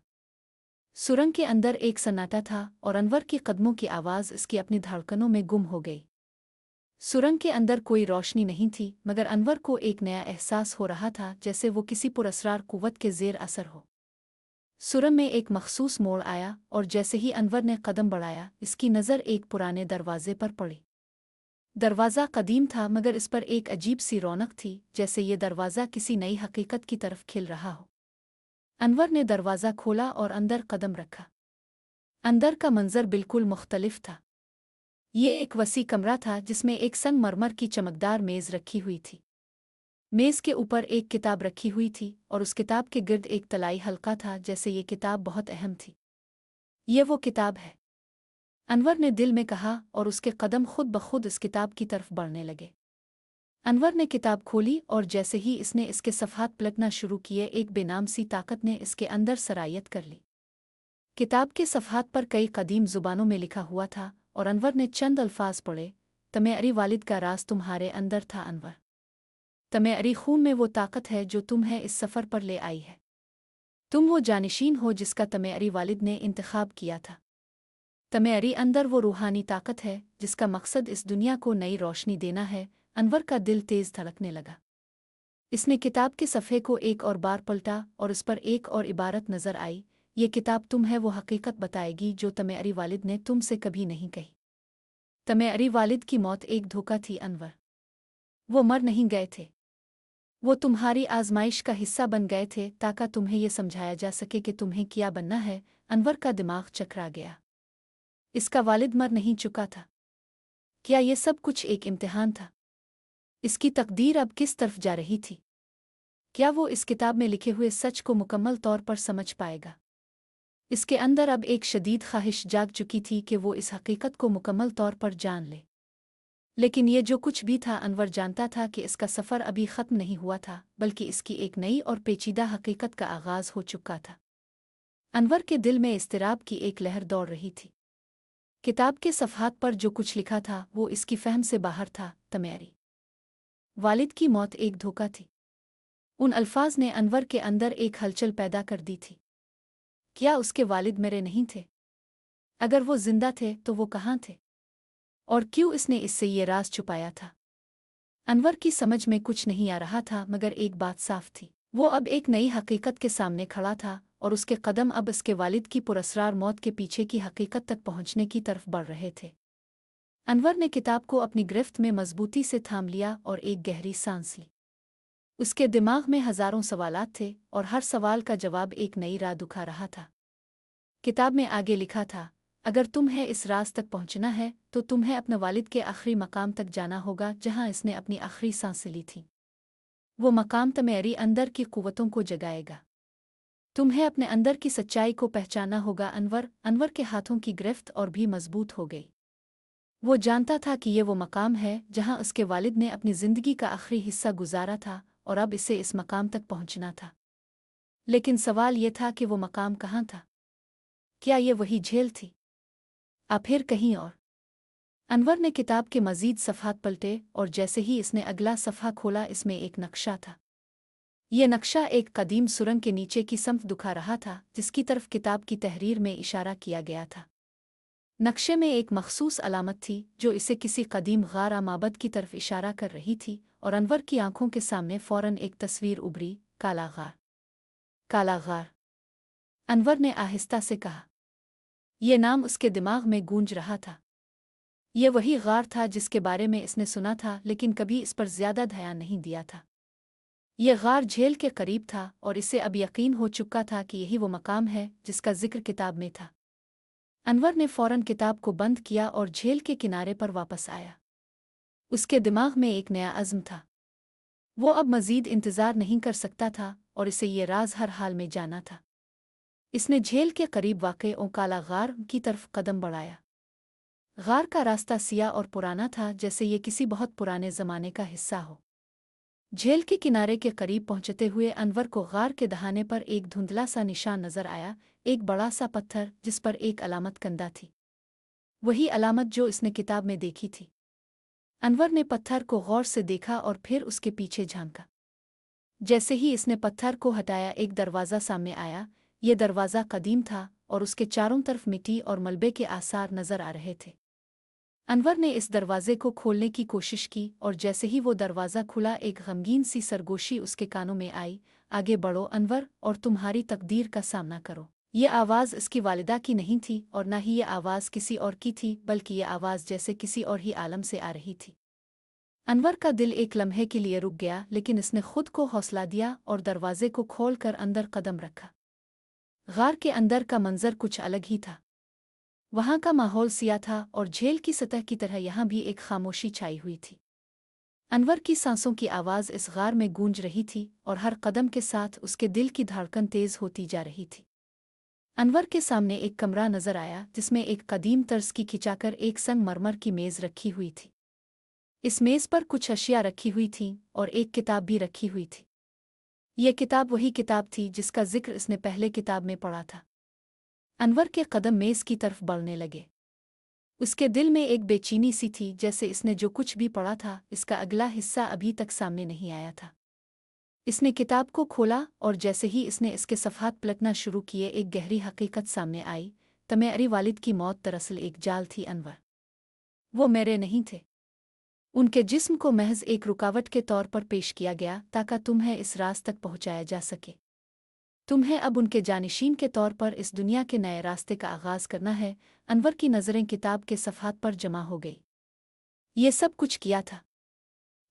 सुरंग के अंदर एक सन्नाटा था और अनवर की कदमों की आवाज़ इसकी अपनी धड़कनों में गुम हो गई। सुरंग के अंदर कोई रोशनी नहीं थी, मगर अनवर को एक नया एहसास हो रहा था, जैसे वो किसी पुरअसरार कुव्वत के ज़ेर असर हो। सुरंग में एक मखसूस मोड़ आया और जैसे ही अनवर ने कदम बढ़ाया, इसकी नज़र एक पुराने दरवाजे पर पड़ी। दरवाज़ा कदीम था मगर इस पर एक अजीब सी रौनक थी, जैसे ये दरवाज़ा किसी नई हकीकत की तरफ खिल रहा हो। अनवर ने दरवाज़ा खोला और अंदर कदम रखा। अंदर का मंजर बिल्कुल मुख्तलिफ था। ये एक वसी कमरा था जिसमें एक संगमरमर की चमकदार मेज़ रखी हुई थी। मेज़ के ऊपर एक किताब रखी हुई थी और उस किताब के गिर्द एक तलाई हल्का था, जैसे ये किताब बहुत अहम थी। ये वो किताब है, अनवर ने दिल में कहा और उसके कदम खुद ब खुद इस किताब की तरफ बढ़ने लगे। अनवर ने किताब खोली और जैसे ही इसने इसके सफ़हात पलटना शुरू किए, एक बेनाम सी ताकत ने इसके अंदर सरायत कर ली। किताब के सफ़हात पर कई कदीम ज़ुबानों में लिखा हुआ था और अनवर ने चंद अल्फाज पढ़े, तुम्हारे वालिद का राज तुम्हारे अंदर था अनवर। तुम्हारी खून में वो ताकत है जो तुम्हें इस सफ़र पर ले आई है। तुम वो जानिशीन हो जिसका तुम्हारी वालिद ने इंतखाब किया था। तुम्हारी अंदर वो रूहानी ताकत है जिसका मकसद इस दुनिया को नई रोशनी देना है। अनवर का दिल तेज धड़कने लगा। इसने किताब के सफ़े को एक और बार पलटा और उस पर एक और इबारत नज़र आई, ये किताब तुम्हें वो हकीकत बताएगी जो तुम्हारी वालिद ने तुमसे कभी नहीं कही। तुम्हारी वालिद की मौत एक धोखा थी अनवर। वो मर नहीं गए थे, वो तुम्हारी आजमाइश का हिस्सा बन गए थे ताकि तुम्हें ये समझाया जा सके कि तुम्हें क्या बनना है। अनवर का दिमाग चकरा गया। इसका वालिद मर नहीं चुका था। क्या ये सब कुछ एक इम्तिहान था? इसकी तकदीर अब किस तरफ जा रही थी? क्या वो इस किताब में लिखे हुए सच को मुकम्मल तौर पर समझ पाएगा? इसके अंदर अब एक शदीद ख्वाहिश जाग चुकी थी कि वो इस हकीकत को मुकम्मल तौर पर जान ले। लेकिन ये जो कुछ भी था, अनवर जानता था कि इसका सफ़र अभी ख़त्म नहीं हुआ था, बल्कि इसकी एक नई और पेचीदा हकीकत का आगाज़ हो चुका था। अनवर के दिल में इज़्तिराब की एक लहर दौड़ रही थी। किताब के सफ़हात पर जो कुछ लिखा था वो इसकी फ़हम से बाहर था। तुम्हारी वालिद की मौत एक धोखा थी। उन अल्फाज ने अनवर के अंदर एक हलचल पैदा कर दी थी। क्या उसके वालिद मेरे नहीं थे? अगर वो जिंदा थे तो वो कहाँ थे? और क्यों इसने इससे ये राज छुपाया था? अनवर की समझ में कुछ नहीं आ रहा था, मगर एक बात साफ थी। वो अब एक नई हकीकत के सामने खड़ा था और उसके कदम अब उसके वालिद की पुरस्रार मौत के पीछे की हकीकत तक पहुंचने की तरफ बढ़ रहे थे। अनवर ने किताब को अपनी गिरफ्त में मजबूती से थाम लिया और एक गहरी सांस ली। उसके दिमाग में हजारों सवालात थे और हर सवाल का जवाब एक नई राह दिखा रहा था। किताब में आगे लिखा था, अगर तुम्हें इस राज तक पहुंचना है तो तुम्हें अपने वालिद के आखिरी मकाम तक जाना होगा जहां इसने अपनी आखिरी सांसें ली थी। वो मकाम तुम्हारी अंदर की कुव्वतों को जगाएगा। तुम्हें अपने अंदर की सच्चाई को पहचाना होगा। अनवर के हाथों की गिरफ्त और भी मजबूत हो गई। वो जानता था कि ये वो मकाम है जहां उसके वालिद ने अपनी जिंदगी का आखिरी हिस्सा गुजारा था और अब इसे इस मकाम तक पहुंचना था। लेकिन सवाल ये था कि वो मकाम कहाँ था? क्या ये वही झेल थी, या फिर कहीं और? अनवर ने किताब के मजीद सफ़हात पलटे और जैसे ही इसने अगला सफ़हा खोला, इसमें एक नक्शा था। ये नक्शा एक कदीम सुरंग के नीचे की सम्त दिखा रहा था जिसकी तरफ किताब की तहरीर में इशारा किया गया था। नक्शे में एक मखसूस अलामत थी जो इसे किसी कदीम गार माबद की तरफ इशारा कर रही थी और अनवर की आंखों के सामने फौरन एक तस्वीर उभरी, काला गार। काला गार, अनवर ने आहिस्ता से कहा। ये नाम उसके दिमाग में गूंज रहा था। ये वही गार था जिसके बारे में इसने सुना था लेकिन कभी इस पर ज्यादा ध्यान नहीं दिया था। ये गार झील के करीब था और इसे अब यकीन हो चुका था कि यही वो मकाम है जिसका जिक्र किताब में था। अनवर ने फौरन किताब को बंद किया और झील के किनारे पर वापस आया। उसके दिमाग में एक नया अज़्म था। वो अब मजीद इंतज़ार नहीं कर सकता था और इसे ये राज हर हाल में जाना था। इसने झील के करीब वाक़े काला गार की तरफ कदम बढ़ाया। गार का रास्ता सिया और पुराना था, जैसे ये किसी बहुत पुराने ज़माने का हिस्सा हो। झील के किनारे के करीब पहुंचते हुए अनवर को गार के दहाने पर एक धुंधला सा निशान नजर आया, एक बड़ा सा पत्थर जिस पर एक अलामत कंदा थी। वही अलामत जो इसने किताब में देखी थी। अनवर ने पत्थर को गौर से देखा और फिर उसके पीछे झांका। जैसे ही इसने पत्थर को हटाया, एक दरवाज़ा सामने आया। ये दरवाज़ा कदीम था और उसके चारों तरफ मिट्टी और मलबे के आसार नजर आ रहे थे। अनवर ने इस दरवाजे को खोलने की कोशिश की और जैसे ही वो दरवाज़ा खुला, एक गमगीन सी सरगोशी उसके कानों में आई। आगे बढ़ो अनवर और तुम्हारी तकदीर का सामना करो। ये आवाज़ इसकी वालिदा की नहीं थी और न ही ये आवाज़ किसी और की थी, बल्कि ये आवाज़ जैसे किसी और ही आलम से आ रही थी। अनवर का दिल एक लम्हे के लिए रुक गया, लेकिन इसने खुद को हौसला दिया और दरवाजे को खोलकर अंदर कदम रखा। गार के अंदर का मंजर कुछ अलग ही था। वहाँ का माहौल सिया था और झील की सतह की तरह यहाँ भी एक खामोशी छाई हुई थी। अनवर की सांसों की आवाज़ इस गार में गूंज रही थी और हर कदम के साथ उसके दिल की धड़कन तेज होती जा रही थी। अनवर के सामने एक कमरा नजर आया जिसमें एक कदीम तर्ज की खिंचाकर एक संगमरमर की मेज़ रखी हुई थी। इस मेज़ पर कुछ अशिया रखी हुई थीं और एक किताब भी रखी हुई थी। यह किताब वही किताब थी जिसका जिक्र इसने पहले किताब में पढ़ा था। अनवर के कदम मेज़ की तरफ बढ़ने लगे। उसके दिल में एक बेचैनी सी थी, जैसे इसने जो कुछ भी पढ़ा था इसका अगला हिस्सा अभी तक सामने नहीं आया था। इसने किताब को खोला और जैसे ही इसने इसके सफ़हात पलटना शुरू किए, एक गहरी हकीकत सामने आई। तुम्हारे वालिद की मौत दरअसल एक जाल थी अनवर। वो मेरे नहीं थे। उनके जिस्म को महज एक रुकावट के तौर पर पेश किया गया ताकि तुम्हें इस राज तक पहुंचाया जा सके। तुम्हें अब उनके जानिशीन के तौर पर इस दुनिया के नए रास्ते का आगाज़ करना है। अनवर की नज़रें किताब के सफ़हात पर जमा हो गई। ये सब कुछ किया था।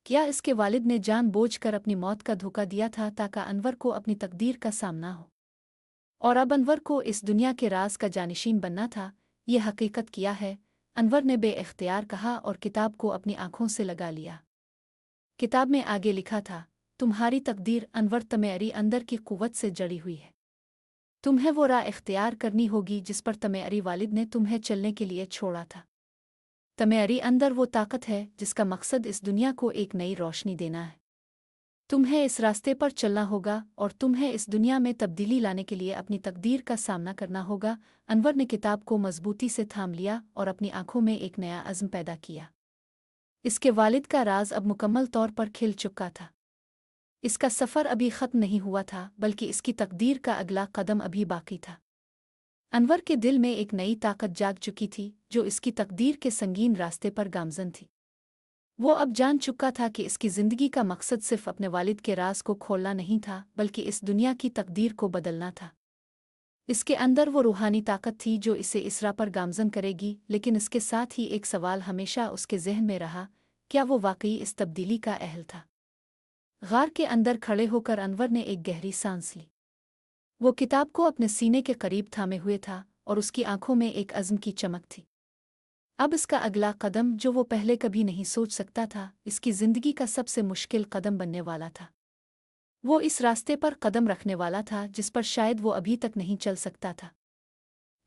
क्या इसके वालिद ने जानबूझकर अपनी मौत का धोखा दिया था ताकि अनवर को अपनी तकदीर का सामना हो? और अब अनवर को इस दुनिया के राज का जानिशीन बनना था। ये हकीकत किया है, अनवर ने बेइख्तियार कहा और किताब को अपनी आंखों से लगा लिया। किताब में आगे लिखा था, तुम्हारी तकदीर अनवर तुम्हारी अंदर की कुव्वत से जड़ी हुई है। तुम्हें वो राह इख्तियार करनी होगी जिस पर तुम्हारी वालिद ने तुम्हें चलने के लिए छोड़ा था। तुम्हारी अंदर वो ताकत है जिसका मकसद इस दुनिया को एक नई रोशनी देना है। तुम्हें इस रास्ते पर चलना होगा और तुम्हें इस दुनिया में तब्दीली लाने के लिए अपनी तकदीर का सामना करना होगा। अनवर ने किताब को मजबूती से थाम लिया और अपनी आंखों में एक नया अज़्म पैदा किया। इसके वालिद का राज अब मुकम्मल तौर पर खिल चुका था। इसका सफ़र अभी ख़त्म नहीं हुआ था, बल्कि इसकी तकदीर का अगला कदम अभी बाकी था। अनवर के दिल में एक नई ताकत जाग चुकी थी जो इसकी तकदीर के संगीन रास्ते पर गामजन थी। वो अब जान चुका था कि इसकी ज़िंदगी का मकसद सिर्फ अपने वालिद के राज को खोलना नहीं था बल्कि इस दुनिया की तकदीर को बदलना था। इसके अंदर वो रूहानी ताकत थी जो इसे इस राह पर गामजन करेगी, लेकिन इसके साथ ही एक सवाल हमेशा उसके जहन में रहा, क्या वो वाकई इस तब्दीली का अहल था? गार के अंदर खड़े होकर अनवर ने एक गहरी सांस ली। वो किताब को अपने सीने के करीब थामे हुए था और उसकी आंखों में एक अज़्म की चमक थी। अब इसका अगला कदम, जो वो पहले कभी नहीं सोच सकता था, इसकी ज़िंदगी का सबसे मुश्किल कदम बनने वाला था। वो इस रास्ते पर कदम रखने वाला था जिस पर शायद वो अभी तक नहीं चल सकता था।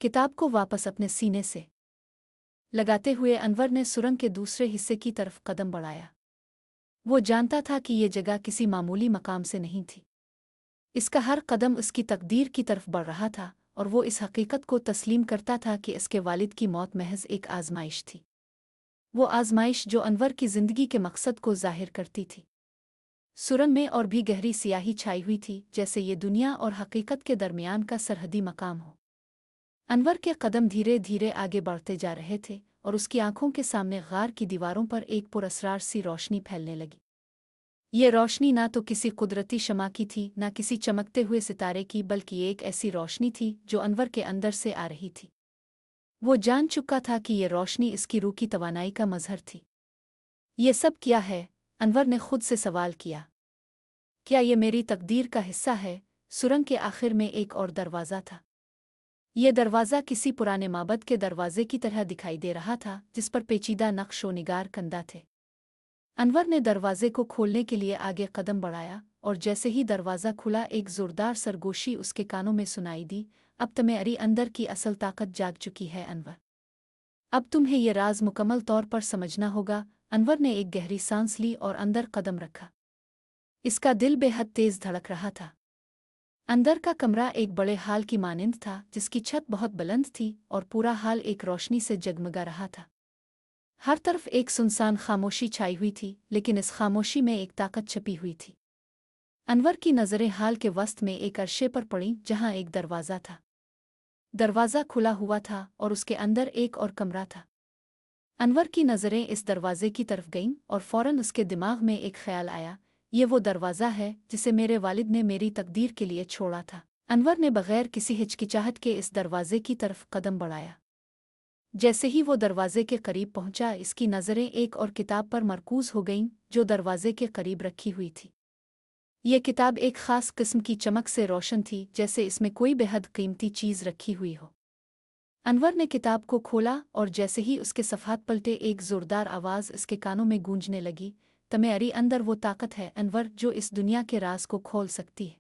किताब को वापस अपने सीने से लगाते हुए अनवर ने सुरंग के दूसरे हिस्से की तरफ कदम बढ़ाया। वो जानता था कि ये जगह किसी मामूली मकाम से नहीं थी। इसका हर कदम उसकी तकदीर की तरफ बढ़ रहा था और वो इस हकीकत को तस्लीम करता था कि इसके वालिद की मौत महज एक आजमाइश थी। वो आजमाइश जो अनवर की ज़िंदगी के मकसद को ज़ाहिर करती थी। सुरंग में और भी गहरी सियाही छाई हुई थी, जैसे ये दुनिया और हकीकत के दरमियान का सरहदी मकाम हो। अनवर के कदम धीरे धीरे आगे बढ़ते जा रहे थे और उसकी आंखों के सामने गार की दीवारों पर एक पुरअसरार सी रोशनी फैलने लगी। ये रोशनी ना तो किसी कुदरती शमा की थी, ना किसी चमकते हुए सितारे की, बल्कि एक ऐसी रोशनी थी जो अनवर के अंदर से आ रही थी। वो जान चुका था कि ये रोशनी इसकी रूह की तवानाई का मजहर थी। ये सब क्या है? अनवर ने खुद से सवाल किया। क्या ये मेरी तकदीर का हिस्सा है? सुरंग के आखिर में एक और दरवाज़ा था। ये दरवाज़ा किसी पुराने माबद के दरवाजे की तरह दिखाई दे रहा था, जिस पर पेचीदा नक्श व निगार कंदा थे। अनवर ने दरवाजे को खोलने के लिए आगे कदम बढ़ाया और जैसे ही दरवाज़ा खुला, एक ज़ोरदार सरगोशी उसके कानों में सुनाई दी। अब तुम्हारी अंदर की असल ताकत जाग चुकी है अनवर। अब तुम्हें ये राज मुकम्मल तौर पर समझना होगा। अनवर ने एक गहरी सांस ली और अंदर कदम रखा। इसका दिल बेहद तेज़ धड़क रहा था। अंदर का कमरा एक बड़े हाल की मानिंद था, जिसकी छत बहुत बुलंद थी और पूरा हाल एक रोशनी से जगमगा रहा था। हर तरफ एक सुनसान खामोशी छाई हुई थी, लेकिन इस खामोशी में एक ताकत छपी हुई थी। अनवर की नज़रें हाल के वस्त में एक अर्शे पर पड़ीं जहां एक दरवाज़ा था। दरवाज़ा खुला हुआ था और उसके अंदर एक और कमरा था। अनवर की नज़रें इस दरवाजे की तरफ गईं और फौरन उसके दिमाग में एक ख्याल आया, ये वो दरवाज़ा है जिसे मेरे वालिद ने मेरी तकदीर के लिए छोड़ा था। अनवर ने बगैर किसी हिचकिचाहट के इस दरवाजे की तरफ कदम बढ़ाया। जैसे ही वो दरवाजे के करीब पहुंचा, इसकी नज़रें एक और किताब पर मरकूज़ हो गईं जो दरवाजे के करीब रखी हुई थी। ये किताब एक ख़ास किस्म की चमक से रोशन थी, जैसे इसमें कोई बेहद कीमती चीज़ रखी हुई हो। अनवर ने किताब को खोला और जैसे ही उसके सफ़हात पलटे, एक ज़ोरदार आवाज़ इसके कानों में गूंजने लगी, तुम्हारी अंदर वो ताकत है अनवर जो इस दुनिया के राज को खोल सकती है।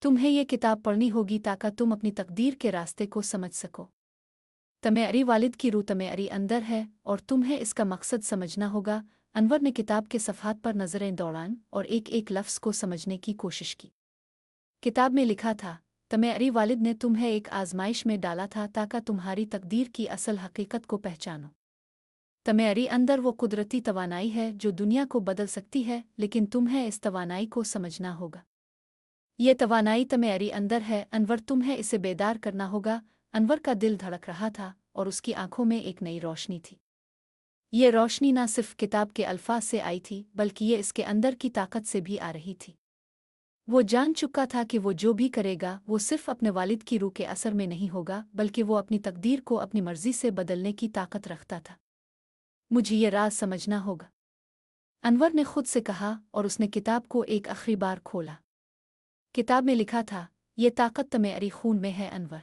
तुम्हें ये किताब पढ़नी होगी ताकि तुम अपनी तकदीर के रास्ते को समझ सको। तुम्हारी वालिद की रूह तुम्हारी अंदर है और तुम्हें इसका मकसद समझना होगा। अनवर ने किताब के सफ़हात पर नज़रें दौड़ान और एक एक लफ्ज़ को समझने की कोशिश की। किताब में लिखा था, तुम्हारी वालिद ने तुम्हें एक आजमाइश में डाला था ताकि तुम्हारी तकदीर की असल हकीकत को पहचानो। तुम्हारी अंदर वो कुदरती तवानाई है जो दुनिया को बदल सकती है, लेकिन तुम्हें इस तवानाई को समझना होगा। ये तवानाई तुम्हारी अंदर है अनवर, तुम्हें इसे बेदार करना होगा। अनवर का दिल धड़क रहा था और उसकी आंखों में एक नई रोशनी थी। ये रोशनी न सिर्फ किताब के अल्फाज से आई थी, बल्कि ये इसके अंदर की ताकत से भी आ रही थी। वो जान चुका था कि वो जो भी करेगा वो सिर्फ अपने वालिद की रूह के असर में नहीं होगा, बल्कि वो अपनी तकदीर को अपनी मर्जी से बदलने की ताकत रखता था। मुझे ये राज समझना होगा, अनवर ने खुद से कहा और उसने किताब को एक आखिरी बार खोला। किताब में लिखा था, ये ताकत तुम्हारी खून में है अनवर।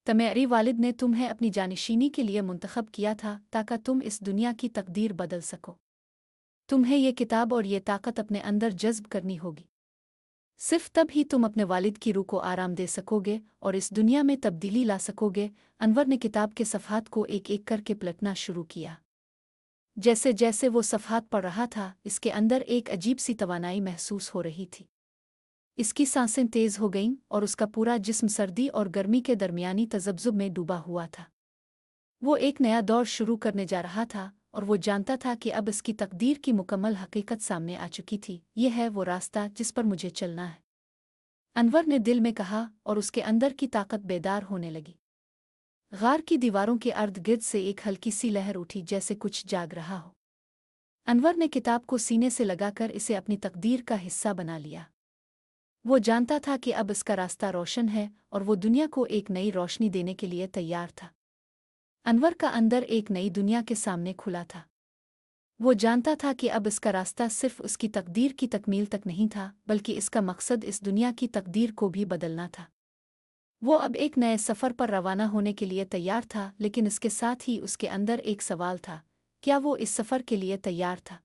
तुम्हारी वालिद ने तुम्हें अपनी जानिशीनी के लिए मुंतखब किया था ताकि तुम इस दुनिया की तकदीर बदल सको। तुम्हें ये किताब और ये ताकत अपने अंदर जज्ब करनी होगी। सिर्फ तब ही तुम अपने वालिद की रूह को आराम दे सकोगे और इस दुनिया में तब्दीली ला सकोगे। अनवर ने किताब के सफ़हात को एक एक करके पलटना शुरू किया। जैसे जैसे वो सफ़हात पढ़ रहा था, इसके अंदर एक अजीब सी तवानाई महसूस हो रही थी। इसकी सांसें तेज़ हो गईं और उसका पूरा जिस्म सर्दी और गर्मी के दरमियानी तज़ब्ज़ुब में डूबा हुआ था। वो एक नया दौर शुरू करने जा रहा था और वो जानता था कि अब इसकी तकदीर की मुकम्मल हकीकत सामने आ चुकी थी। ये है वो रास्ता जिस पर मुझे चलना है। अनवर ने दिल में कहा और उसके अंदर की ताकत बेदार होने लगी। गार की दीवारों के अर्द गिर्द से एक हल्की सी लहर उठी जैसे कुछ जाग रहा हो। अनवर ने किताब को सीने से लगाकर इसे अपनी तकदीर का हिस्सा बना लिया। वो जानता था कि अब इसका रास्ता रोशन है और वो दुनिया को एक नई रोशनी देने के लिए तैयार था। अनवर का अंदर एक नई दुनिया के सामने खुला था। वो जानता था कि अब इसका रास्ता सिर्फ उसकी तकदीर की तकमील तक नहीं था, बल्कि इसका मकसद इस दुनिया की तकदीर को भी बदलना था। वो अब एक नए सफ़र पर रवाना होने के लिए तैयार था, लेकिन इसके साथ ही उसके अंदर एक सवाल था, क्या वो इस सफ़र के लिए तैयार था?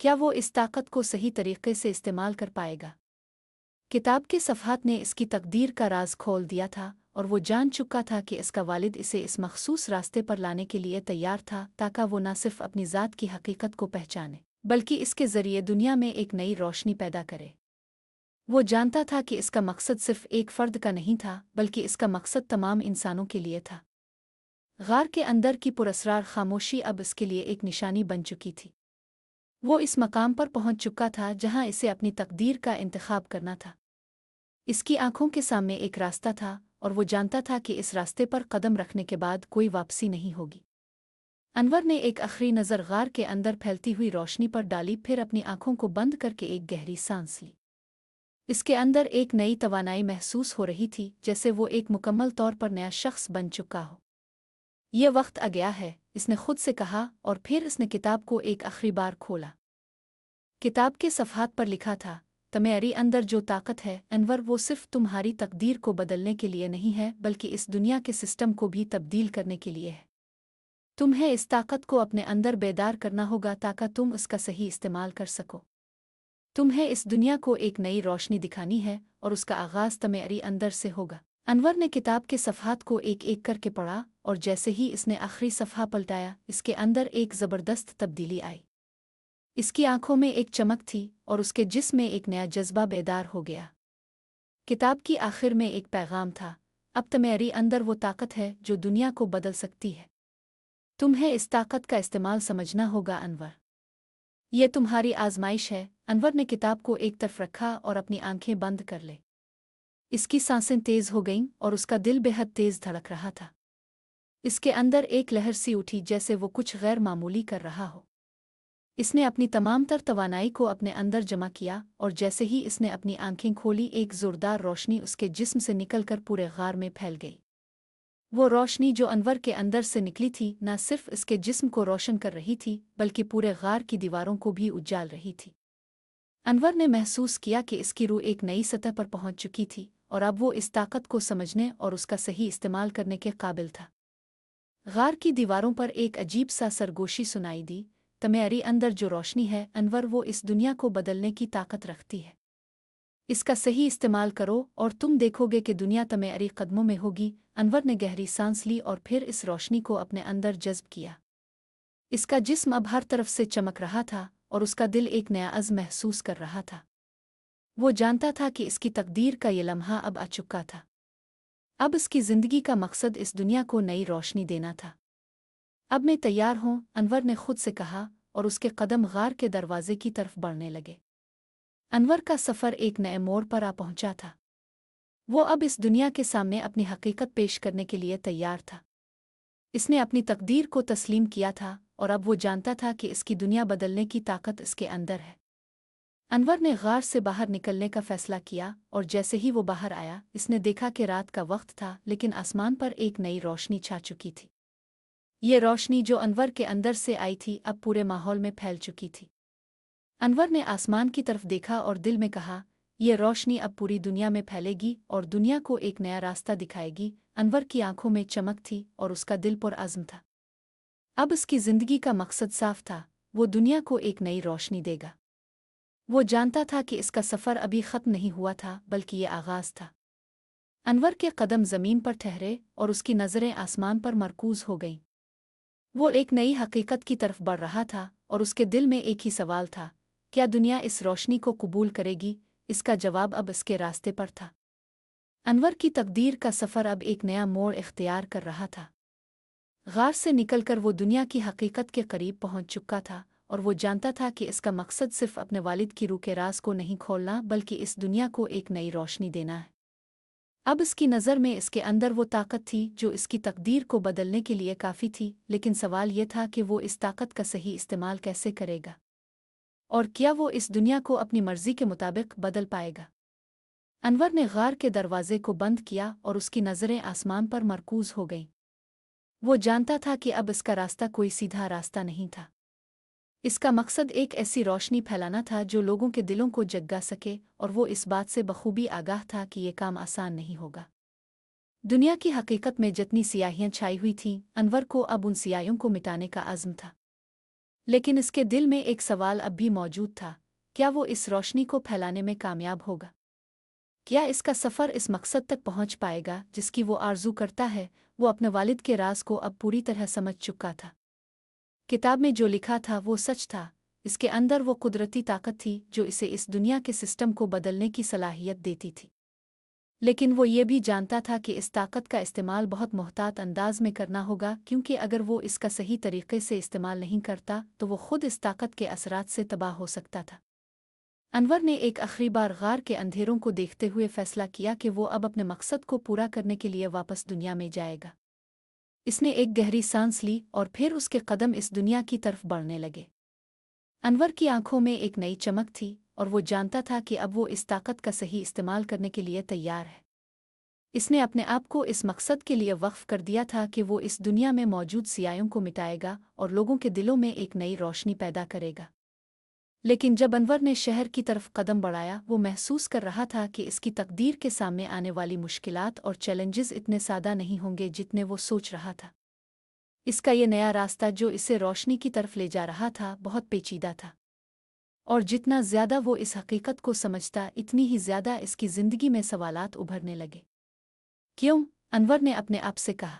क्या वो इस ताकत को सही तरीके से इस्तेमाल कर पाएगा? किताब के सफ़हात ने इसकी तकदीर का राज खोल दिया था और वो जान चुका था कि इसका वालिद इसे इस मखसूस रास्ते पर लाने के लिए तैयार था, ताकि वो न सिर्फ अपनी ज़ात की हकीकत को पहचाने, बल्कि इसके ज़रिए दुनिया में एक नई रोशनी पैदा करे। वो जानता था कि इसका मकसद सिर्फ एक फ़र्द का नहीं था, बल्कि इसका मकसद तमाम इंसानों के लिए था। गार के अंदर की पुरअसरार खामोशी अब इसके लिए एक निशानी बन चुकी थी। वो इस मकाम पर पहुंच चुका था जहां इसे अपनी तकदीर का इंतखाब करना था। इसकी आंखों के सामने एक रास्ता था और वो जानता था कि इस रास्ते पर कदम रखने के बाद कोई वापसी नहीं होगी। अनवर ने एक आखिरी नज़र गार के अंदर फैलती हुई रोशनी पर डाली, फिर अपनी आंखों को बंद करके एक गहरी सांस ली। इसके अंदर एक नई तवानाई महसूस हो रही थी, जैसे वो एक मुकम्मल तौर पर नया शख्स बन चुका हो। ये वक्त आ गया है, इसने खुद से कहा, और फिर इसने किताब को एक आखिरी बार खोला। किताब के सफ़हात पर लिखा था, तुम्हारी अंदर जो ताकत है अनवर, वो सिर्फ तुम्हारी तकदीर को बदलने के लिए नहीं है, बल्कि इस दुनिया के सिस्टम को भी तब्दील करने के लिए है। तुम्हें इस ताकत को अपने अंदर बेदार करना होगा ताकि तुम इसका सही इस्तेमाल कर सको। तुम्हें इस दुनिया को एक नई रोशनी दिखानी है और उसका आगाज़ तुम्हारी अंदर से होगा। अनवर ने किताब के सफ़हात को एक एक करके पढ़ा और जैसे ही इसने आखिरी सफ़हा पलटाया, इसके अंदर एक ज़बरदस्त तब्दीली आई। इसकी आंखों में एक चमक थी और उसके जिस्म में एक नया जज्बा बेदार हो गया। किताब की आखिर में एक पैगाम था, अब तुम्हारी अंदर वो ताकत है जो दुनिया को बदल सकती है। तुम्हें इस ताकत का इस्तेमाल समझना होगा अनवर। ये तुम्हारी आजमाइश है। अनवर ने किताब को एक तरफ रखा और अपनी आंखें बंद कर ले। इसकी सांसें तेज हो गईं और उसका दिल बेहद तेज धड़क रहा था। इसके अंदर एक लहर सी उठी जैसे वो कुछ गैर मामूली कर रहा हो। इसने अपनी तमाम तर तवानाई को अपने अंदर जमा किया और जैसे ही इसने अपनी आंखें खोली, एक ज़ोरदार रोशनी उसके जिस्म से निकलकर पूरे गार में फैल गई। वो रोशनी जो अनवर के अंदर से निकली थी, न सिर्फ इसके जिस्म को रोशन कर रही थी, बल्कि पूरे गार की दीवारों को भी उजाल रही थी। अनवर ने महसूस किया कि इसकी रूह एक नई सतह पर पहुंच चुकी थी और अब वो इस ताकत को समझने और उसका सही इस्तेमाल करने के काबिल था। गार की दीवारों पर एक अजीब सा सरगोशी सुनाई दी, तुम्हारी अंदर जो रोशनी है अनवर, वो इस दुनिया को बदलने की ताकत रखती है। इसका सही इस्तेमाल करो और तुम देखोगे कि दुनिया तुम्हारी कदमों में होगी। अनवर ने गहरी सांस ली और फिर इस रोशनी को अपने अंदर जज्ब किया। इसका जिस्म अब हर तरफ से चमक रहा था और उसका दिल एक नया अज़्म महसूस कर रहा था। वो जानता था कि इसकी तकदीर का ये लम्हा अब आ चुका था। अब इसकी ज़िंदगी का मकसद इस दुनिया को नई रोशनी देना था। अब मैं तैयार हूँ, अनवर ने खुद से कहा और उसके कदम गार के दरवाजे की तरफ बढ़ने लगे। अनवर का सफ़र एक नए मोड़ पर आ पहुंचा था। वो अब इस दुनिया के सामने अपनी हकीकत पेश करने के लिए तैयार था। इसने अपनी तकदीर को तस्लीम किया था और अब वो जानता था कि इसकी दुनिया बदलने की ताकत इसके अंदर है। अनवर ने गार से बाहर निकलने का फैसला किया और जैसे ही वो बाहर आया, इसने देखा कि रात का वक्त था, लेकिन आसमान पर एक नई रोशनी छा चुकी थी। ये रोशनी जो अनवर के अंदर से आई थी, अब पूरे माहौल में फैल चुकी थी। अनवर ने आसमान की तरफ देखा और दिल में कहा, ये रोशनी अब पूरी दुनिया में फैलेगी और दुनिया को एक नया रास्ता दिखाएगी। अनवर की आंखों में चमक थी और उसका दिल पुरअज़्म था। अब उसकी ज़िंदगी का मकसद साफ था, वो दुनिया को एक नई रोशनी देगा। वो जानता था कि इसका सफ़र अभी ख़त्म नहीं हुआ था, बल्कि ये आगाज़ था। अनवर के कदम ज़मीन पर ठहरे और उसकी नज़रें आसमान पर मरकूज़ हो गईं। वो एक नई हकीकत की तरफ बढ़ रहा था और उसके दिल में एक ही सवाल था, क्या दुनिया इस रोशनी को कबूल करेगी? इसका जवाब अब इसके रास्ते पर था। अनवर की तकदीर का सफ़र अब एक नया मोड़ इख्तियार कर रहा था। गार से निकलकर वो दुनिया की हकीकत के करीब पहुंच चुका था और वो जानता था कि इसका मकसद सिर्फ अपने वालिद की रूह के राज को नहीं खोलना बल्कि इस दुनिया को एक नई रोशनी देना है। अब इसकी नज़र में इसके अंदर वो ताकत थी जो इसकी तकदीर को बदलने के लिए काफ़ी थी, लेकिन सवाल ये था कि वो इस ताकत का सही इस्तेमाल कैसे करेगा और क्या वो इस दुनिया को अपनी मर्जी के मुताबिक बदल पाएगा। अनवर ने गार के दरवाजे को बंद किया और उसकी नज़रें आसमान पर मरकूज हो गईं। वो जानता था कि अब इसका रास्ता कोई सीधा रास्ता नहीं था। इसका मकसद एक ऐसी रोशनी फैलाना था जो लोगों के दिलों को जगा सके, और वो इस बात से बखूबी आगाह था कि ये काम आसान नहीं होगा। दुनिया की हकीकत में जितनी सियाहियां छाई हुई थीं, अनवर को अब उन सियाहियों को मिटाने का आज़म था। लेकिन इसके दिल में एक सवाल अब भी मौजूद था, क्या वो इस रोशनी को फैलाने में कामयाब होगा? क्या इसका सफ़र इस मकसद तक पहुंच पाएगा जिसकी वो आरजू करता है? वो अपने वालिद के राज को अब पूरी तरह समझ चुका था। किताब में जो लिखा था वो सच था। इसके अंदर वो कुदरती ताकत थी जो इसे इस दुनिया के सिस्टम को बदलने की सलाहियत देती थी। लेकिन वो ये भी जानता था कि इस ताकत का इस्तेमाल बहुत मोहतात अंदाज में करना होगा, क्योंकि अगर वो इसका सही तरीके से इस्तेमाल नहीं करता तो वो खुद इस ताकत के असरात से तबाह हो सकता था। अनवर ने एक आखिरी बार गार के अंधेरों को देखते हुए फैसला किया कि वो अब अपने मकसद को पूरा करने के लिए वापस दुनिया में जाएगा। इसने एक गहरी सांस ली और फिर उसके कदम इस दुनिया की तरफ बढ़ने लगे। अनवर की आंखों में एक नई चमक थी और वो जानता था कि अब वो इस ताकत का सही इस्तेमाल करने के लिए तैयार है। इसने अपने आप को इस मकसद के लिए वक्फ कर दिया था कि वो इस दुनिया में मौजूद सियायों को मिटाएगा और लोगों के दिलों में एक नई रोशनी पैदा करेगा। लेकिन जब अनवर ने शहर की तरफ कदम बढ़ाया, वो महसूस कर रहा था कि इसकी तकदीर के सामने आने वाली मुश्किलात और चैलेंजेस इतने सादा नहीं होंगे जितने वो सोच रहा था। इसका ये नया रास्ता जो इसे रोशनी की तरफ ले जा रहा था बहुत पेचीदा था, और जितना ज़्यादा वो इस हकीकत को समझता इतनी ही ज़्यादा इसकी ज़िंदगी में सवालात उभरने लगे। क्यों? अनवर ने अपने आप से कहा।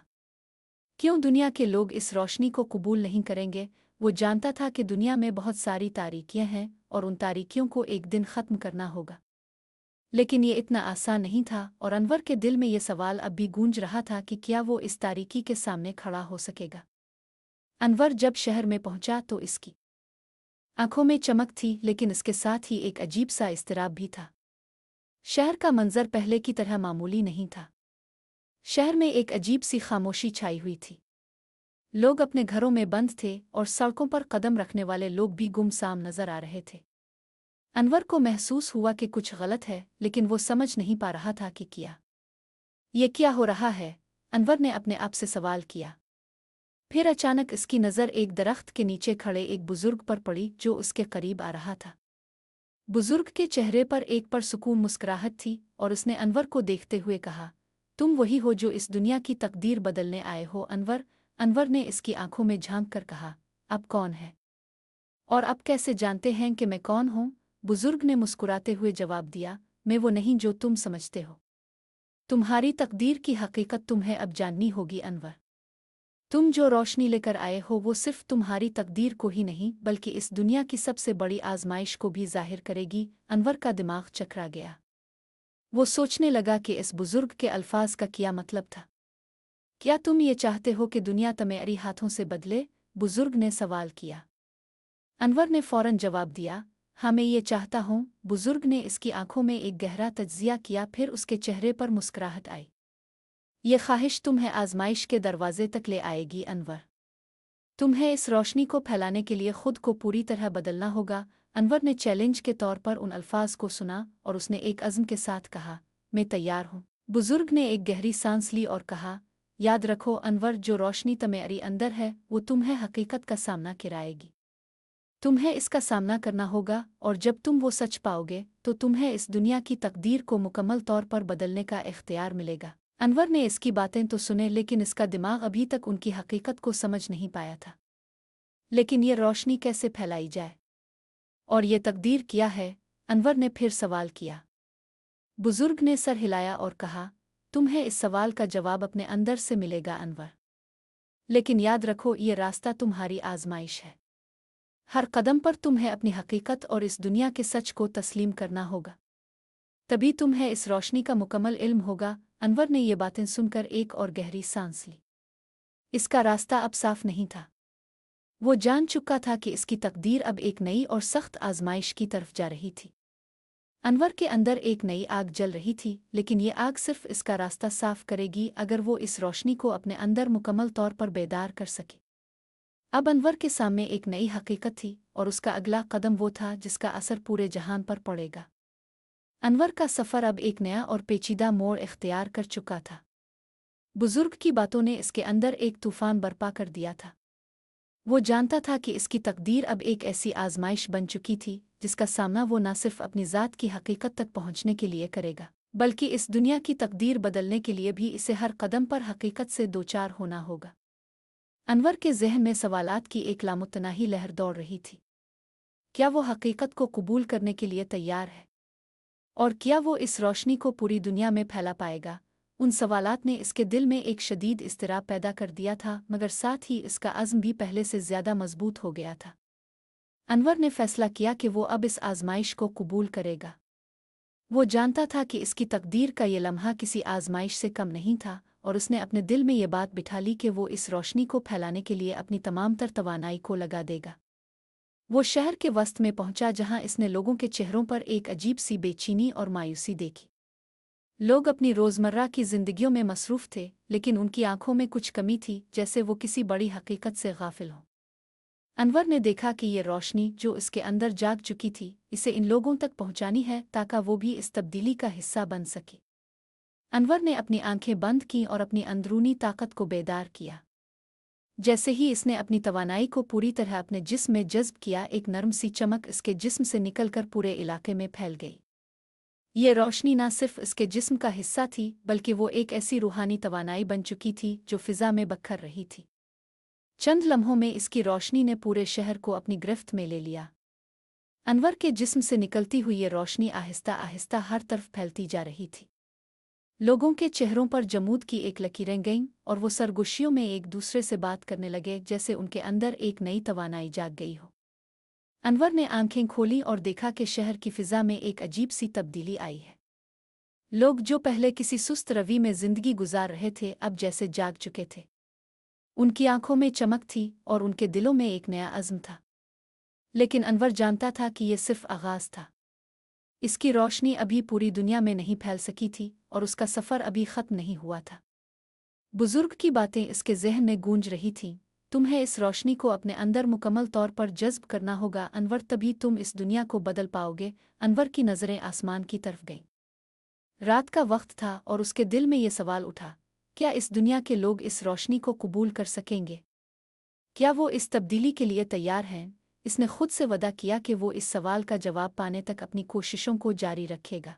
क्यों दुनिया के लोग इस रोशनी को कबूल नहीं करेंगे? वो जानता था कि दुनिया में बहुत सारी तारीकियां हैं और उन तारीकियों को एक दिन ख़त्म करना होगा। लेकिन ये इतना आसान नहीं था, और अनवर के दिल में ये सवाल अब भी गूंज रहा था कि क्या वो इस तारीकी के सामने खड़ा हो सकेगा। अनवर जब शहर में पहुंचा तो इसकी आंखों में चमक थी, लेकिन इसके साथ ही एक अजीब सा इज़्तिराब भी था। शहर का मंजर पहले की तरह मामूली नहीं था। शहर में एक अजीब सी खामोशी छाई हुई थी। लोग अपने घरों में बंद थे और सड़कों पर कदम रखने वाले लोग भी गुमसाम नजर आ रहे थे। अनवर को महसूस हुआ कि कुछ गलत है, लेकिन वो समझ नहीं पा रहा था कि ये क्या हो रहा है। अनवर ने अपने आप से सवाल किया। फिर अचानक इसकी नज़र एक दरख्त के नीचे खड़े एक बुजुर्ग पर पड़ी जो उसके करीब आ रहा था। बुजुर्ग के चेहरे पर एक परसुकून मुस्कुराहट थी और उसने अनवर को देखते हुए कहा, तुम वही हो जो इस दुनिया की तकदीर बदलने आए हो अनवर? अनवर ने इसकी आंखों में झांक कर कहा, अब कौन है और अब कैसे जानते हैं कि मैं कौन हूँ? बुजुर्ग ने मुस्कुराते हुए जवाब दिया, मैं वो नहीं जो तुम समझते हो। तुम्हारी तकदीर की हकीकत तुम्हें अब जाननी होगी अनवर। तुम जो रोशनी लेकर आए हो वो सिर्फ तुम्हारी तकदीर को ही नहीं बल्कि इस दुनिया की सबसे बड़ी आजमाइश को भी जाहिर करेगी। अनवर का दिमाग चकरा गया। वो सोचने लगा कि इस बुजुर्ग के अल्फाज का क्या मतलब था। क्या तुम ये चाहते हो कि दुनिया तुम्हारी हाथों से बदले? बुजुर्ग ने सवाल किया। अनवर ने फौरन जवाब दिया, हाँ मैं ये चाहता हूँ। बुजुर्ग ने इसकी आंखों में एक गहरा तज्जिया किया, फिर उसके चेहरे पर मुस्कुराहट आई। ये ख्वाहिश तुम्हें आजमाइश के दरवाजे तक ले आएगी अनवर। तुम्हें इस रोशनी को फैलाने के लिए खुद को पूरी तरह बदलना होगा। अनवर ने चैलेंज के तौर पर उन अल्फाज को सुना और उसने एक अज़्म के साथ कहा, मैं तैयार हूँ। बुजुर्ग ने एक गहरी सांस ली और कहा, याद रखो अनवर, जो रोशनी तुम्हारी अंदर है वो तुम्हें हकीकत का सामना कराएगी। तुम्हें इसका सामना करना होगा, और जब तुम वो सच पाओगे तो तुम्हें इस दुनिया की तकदीर को मुकम्मल तौर पर बदलने का इख्तियार मिलेगा। अनवर ने इसकी बातें तो सुने, लेकिन इसका दिमाग अभी तक उनकी हकीकत को समझ नहीं पाया था। लेकिन ये रोशनी कैसे फैलाई जाए और ये तकदीर क्या है? अनवर ने फिर सवाल किया। बुजुर्ग ने सर हिलाया और कहा, तुम्हें इस सवाल का जवाब अपने अंदर से मिलेगा अनवर। लेकिन याद रखो, ये रास्ता तुम्हारी आजमाइश है। हर कदम पर तुम्हें अपनी हकीकत और इस दुनिया के सच को तस्लीम करना होगा, तभी तुम्हें इस रोशनी का मुकम्मल इल्म होगा। अनवर ने ये बातें सुनकर एक और गहरी सांस ली। इसका रास्ता अब साफ नहीं था। वो जान चुका था कि इसकी तकदीर अब एक नई और सख्त आजमाइश की तरफ जा रही थी। अनवर के अंदर एक नई आग जल रही थी, लेकिन ये आग सिर्फ इसका रास्ता साफ करेगी अगर वो इस रोशनी को अपने अंदर मुकम्मल तौर पर बेदार कर सके। अब अनवर के सामने एक नई हकीकत थी और उसका अगला कदम वो था जिसका असर पूरे जहान पर पड़ेगा। अनवर का सफ़र अब एक नया और पेचीदा मोड़ इख्तियार कर चुका था। बुजुर्ग की बातों ने इसके अंदर एक तूफान बर्पा कर दिया था। वो जानता था कि इसकी तकदीर अब एक ऐसी आजमाइश बन चुकी थी जिसका सामना वो न सिर्फ अपनी ज़ात की हकीकत तक पहुंचने के लिए करेगा, बल्कि इस दुनिया की तकदीर बदलने के लिए भी इसे हर कदम पर हकीकत से दोचार होना होगा। अनवर के ज़हन में सवालात की एक लामुतनाही लहर दौड़ रही थी। क्या वो हकीकत को कबूल करने के लिए तैयार है? और क्या वो इस रोशनी को पूरी दुनिया में फैला पाएगा? उन सवालात ने इसके दिल में एक शदीद इज़्तिराब पैदा कर दिया था, मगर साथ ही इसका अज़्म भी पहले से ज़्यादा मजबूत हो गया था। अनवर ने फैसला किया कि वो अब इस आज़माइश को कबूल करेगा। वो जानता था कि इसकी तकदीर का ये लम्हा किसी आज़माइश से कम नहीं था, और उसने अपने दिल में ये बात बिठा ली कि वो इस रोशनी को फैलाने के लिए अपनी तमाम तर तवानाई को लगा देगा। वो शहर के वस्त में पहुंचा जहां इसने लोगों के चेहरों पर एक अजीब सी बेचैनी और मायूसी देखी। लोग अपनी रोज़मर्रा की ज़िंदगियों में मसरूफ़ थे, लेकिन उनकी आंखों में कुछ कमी थी, जैसे वो किसी बड़ी हकीकत से गाफिल हों। अनवर ने देखा कि ये रोशनी जो इसके अंदर जाग चुकी थी, इसे इन लोगों तक पहुंचानी है ताकि वो भी इस तब्दीली का हिस्सा बन सके। अनवर ने अपनी आंखें बंद की और अपनी अंदरूनी ताकत को बेदार किया। जैसे ही इसने अपनी तवानाई को पूरी तरह अपने जिस्म में जज्ब किया, एक नरम सी चमक इसके जिस्म से निकलकर पूरे इलाके में फैल गई। ये रोशनी न सिर्फ इसके जिस्म का हिस्सा थी, बल्कि वो एक ऐसी रूहानी तवानाई बन चुकी थी जो फिज़ा में बखर रही थी। चंद लम्हों में इसकी रोशनी ने पूरे शहर को अपनी गिरफ्त में ले लिया। अनवर के जिस्म से निकलती हुई ये रोशनी आहिस्ता आहिस्ता हर तरफ फैलती जा रही थी। लोगों के चेहरों पर जमूद की एक लकीरें गईं और वो सरगोशियों में एक दूसरे से बात करने लगे, जैसे उनके अंदर एक नई तवानाई जाग गई हो। अनवर ने आंखें खोलीं और देखा कि शहर की फिज़ा में एक अजीब सी तब्दीली आई है। लोग जो पहले किसी सुस्त रवि में जिंदगी गुजार रहे थे, अब जैसे जाग चुके थे। उनकी आंखों में चमक थी और उनके दिलों में एक नया अज़्म था। लेकिन अनवर जानता था कि यह सिर्फ आगाज़ था। इसकी रोशनी अभी पूरी दुनिया में नहीं फैल सकी थी और उसका सफ़र अभी ख़त्म नहीं हुआ था। बुजुर्ग की बातें इसके ज़हन में गूंज रही थीं। तुम्हें इस रोशनी को अपने अंदर मुकम्मल तौर पर जज्ब करना होगा अनवर, तभी तुम इस दुनिया को बदल पाओगे। अनवर की नज़रें आसमान की तरफ गईं। रात का वक्त था और उसके दिल में ये सवाल उठा, क्या इस दुनिया के लोग इस रोशनी को कबूल कर सकेंगे? क्या वो इस तब्दीली के लिए तैयार हैं? इसने खुद से वदा किया कि वो इस सवाल का जवाब पाने तक अपनी कोशिशों को जारी रखेगा।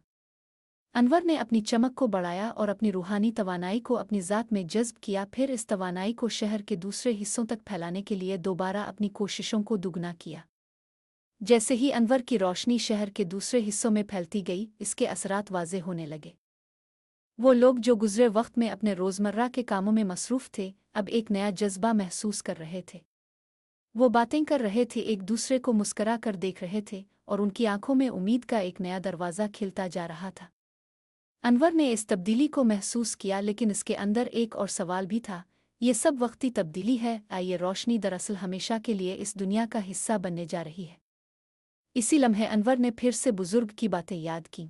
अनवर ने अपनी चमक को बढ़ाया और अपनी रूहानी तवानाई को अपनी ज़ात में जज्ब किया, फिर इस तवानाई को शहर के दूसरे हिस्सों तक फैलाने के लिए दोबारा अपनी कोशिशों को दुगना किया। जैसे ही अनवर की रोशनी शहर के दूसरे हिस्सों में फैलती गई, इसके असरात वाज़े होने लगे। वो लोग जो गुज़रे वक्त में अपने रोज़मर्रा के कामों में मसरूफ़ थे, अब एक नया जज्बा महसूस कर रहे थे। वो बातें कर रहे थे, एक दूसरे को मुस्करा कर देख रहे थे, और उनकी आंखों में उम्मीद का एक नया दरवाज़ा खिलता जा रहा था। अनवर ने इस तब्दीली को महसूस किया, लेकिन इसके अंदर एक और सवाल भी था, ये सब वक्ती तब्दीली है या ये रोशनी दरअसल हमेशा के लिए इस दुनिया का हिस्सा बनने जा रही है? इसी लम्हे अनवर ने फिर से बुजुर्ग की बातें याद की।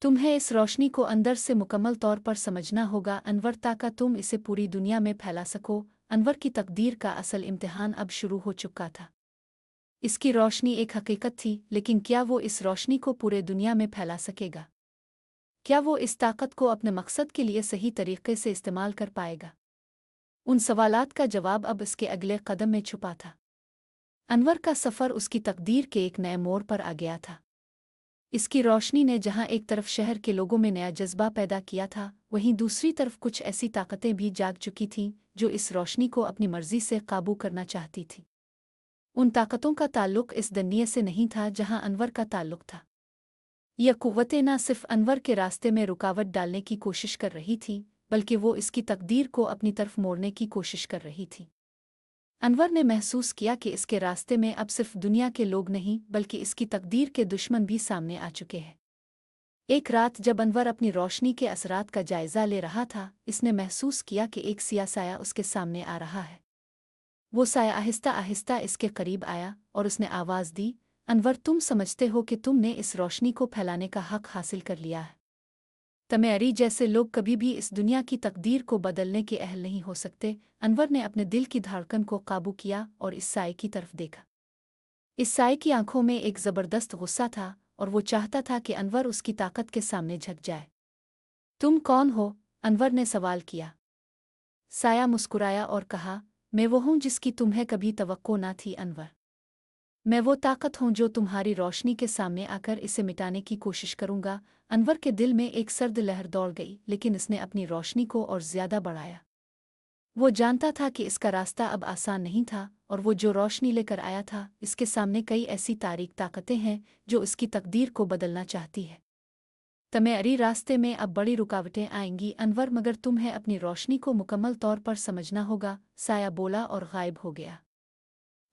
तुम्हें इस रोशनी को अंदर से मुकम्मल तौर पर समझना होगा अनवर, ताकि तुम इसे पूरी दुनिया में फैला सको। अनवर की तकदीर का असल इम्तिहान अब शुरू हो चुका था। इसकी रोशनी एक हकीकत थी, लेकिन क्या वो इस रोशनी को पूरे दुनिया में फैला सकेगा? क्या वो इस ताकत को अपने मकसद के लिए सही तरीके से इस्तेमाल कर पाएगा? उन सवालात का जवाब अब इसके अगले कदम में छुपा था। अनवर का सफ़र उसकी तकदीर के एक नए मोड़ पर आ गया था। इसकी रोशनी ने जहां एक तरफ शहर के लोगों में नया जज्बा पैदा किया था, वहीं दूसरी तरफ कुछ ऐसी ताकतें भी जाग चुकी थीं जो इस रोशनी को अपनी मर्जी से काबू करना चाहती थीं। उन ताकतों का ताल्लुक इस दुनिया से नहीं था जहां अनवर का ताल्लुक था। यह कुव्वतें न सिर्फ अनवर के रास्ते में रुकावट डालने की कोशिश कर रही थीं, बल्कि वो इसकी तकदीर को अपनी तरफ मोड़ने की कोशिश कर रही थीं। अनवर ने महसूस किया कि इसके रास्ते में अब सिर्फ दुनिया के लोग नहीं, बल्कि इसकी तकदीर के दुश्मन भी सामने आ चुके हैं। एक रात जब अनवर अपनी रोशनी के असरात का जायजा ले रहा था, इसने महसूस किया कि एक सियाह साया उसके सामने आ रहा है। वो साया आहिस्ता आहिस्ता इसके करीब आया और उसने आवाज़ दी, अनवर, तुम समझते हो कि तुमने इस रोशनी को फैलाने का हक हासिल कर लिया है। तमेरी जैसे लोग कभी भी इस दुनिया की तकदीर को बदलने के अहल नहीं हो सकते। अनवर ने अपने दिल की धड़कन को काबू किया और इस साए की तरफ देखा। इस साए की आंखों में एक ज़बरदस्त गुस्सा था और वो चाहता था कि अनवर उसकी ताकत के सामने झुक जाए। तुम कौन हो? अनवर ने सवाल किया। साया मुस्कुराया और कहा, मैं वो हूँ जिसकी तुम्हें कभी तवक्को ना थी अनवर। मैं वो ताकत हूँ जो तुम्हारी रोशनी के सामने आकर इसे मिटाने की कोशिश करूँगा। अनवर के दिल में एक सर्द लहर दौड़ गई, लेकिन इसने अपनी रोशनी को और ज़्यादा बढ़ाया। वो जानता था कि इसका रास्ता अब आसान नहीं था, और वो जो रोशनी लेकर आया था, इसके सामने कई ऐसी तारीक ताकतें हैं जो इसकी तकदीर को बदलना चाहती है। तुम्हारी रास्ते में अब बड़ी रुकावटें आएंगी अनवर, मगर तुम्हें अपनी रोशनी को मुकम्मल तौर पर समझना होगा। साया बोला और गायब हो गया।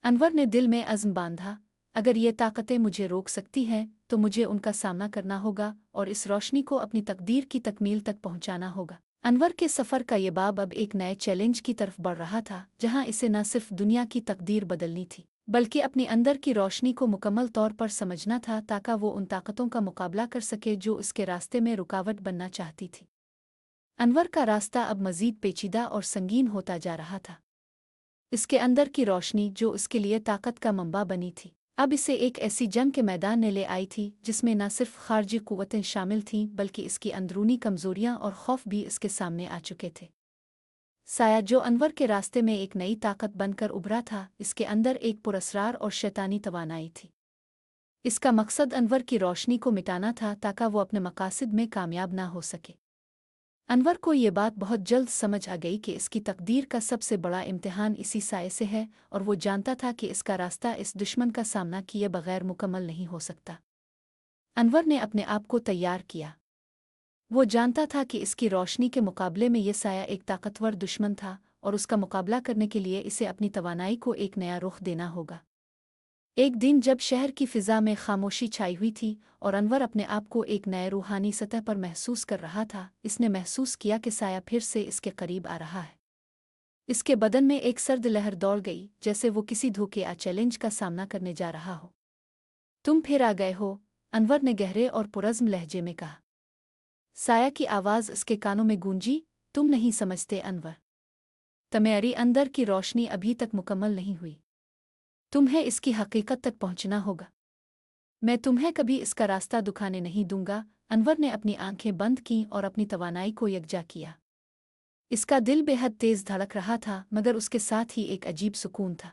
अनवर ने दिल में अज़्म बांधा, अगर ये ताकतें मुझे रोक सकती हैं तो मुझे उनका सामना करना होगा और इस रोशनी को अपनी तकदीर की तकमील तक पहुंचाना होगा। अनवर के सफ़र का ये बाब अब एक नए चैलेंज की तरफ बढ़ रहा था, जहां इसे न सिर्फ दुनिया की तकदीर बदलनी थी, बल्कि अपनी अंदर की रोशनी को मुकम्मल तौर पर समझना था, ताकि वो उन ताकतों का मुकाबला कर सके जो इसके रास्ते में रुकावट बनना चाहती थी। अनवर का रास्ता अब मज़ीद पेचीदा और संगीन होता जा रहा था। इसके अंदर की रोशनी जो इसके लिए ताकत का मंबा बनी थी, अब इसे एक ऐसी जंग के मैदान में ले आई थी जिसमें न सिर्फ खारजी कुव्वतें शामिल थीं, बल्कि इसकी अंदरूनी कमजोरियां और खौफ भी इसके सामने आ चुके थे। साया, जो अनवर के रास्ते में एक नई ताकत बनकर उभरा था, इसके अंदर एक पुरस्रार और शैतानी तवानाई थी। इसका मकसद अनवर की रोशनी को मिटाना था, ताकि वो अपने मकासद में कामयाब ना हो सके। अनवर को ये बात बहुत जल्द समझ आ गई कि इसकी तकदीर का सबसे बड़ा इम्तिहान इसी साए से है, और वो जानता था कि इसका रास्ता इस दुश्मन का सामना किए बगैर मुकम्मल नहीं हो सकता। अनवर ने अपने आप को तैयार किया। वो जानता था कि इसकी रोशनी के मुकाबले में ये साया एक ताकतवर दुश्मन था, और उसका मुकाबला करने के लिए इसे अपनी तवानाई को एक नया रुख देना होगा। एक दिन जब शहर की फ़िज़ा में खामोशी छाई हुई थी और अनवर अपने आप को एक नए रूहानी सतह पर महसूस कर रहा था, इसने महसूस किया कि साया फिर से इसके करीब आ रहा है। इसके बदन में एक सर्द लहर दौड़ गई, जैसे वो किसी धोखे या चैलेंज का सामना करने जा रहा हो। तुम फिर आ गए हो, अनवर ने गहरे और पुरज़्म लहजे में कहा। साया की आवाज़ इसके कानों में गूंजी, तुम नहीं समझते अनवर, तुम्हारी अंदर की रोशनी अभी तक मुकम्मल नहीं हुई। तुम्हें इसकी हकीकत तक पहुंचना होगा। मैं तुम्हें कभी इसका रास्ता दुखाने नहीं दूंगा। अनवर ने अपनी आंखें बंद कीं और अपनी तवानाई को यकजा किया। इसका दिल बेहद तेज धड़क रहा था, मगर उसके साथ ही एक अजीब सुकून था।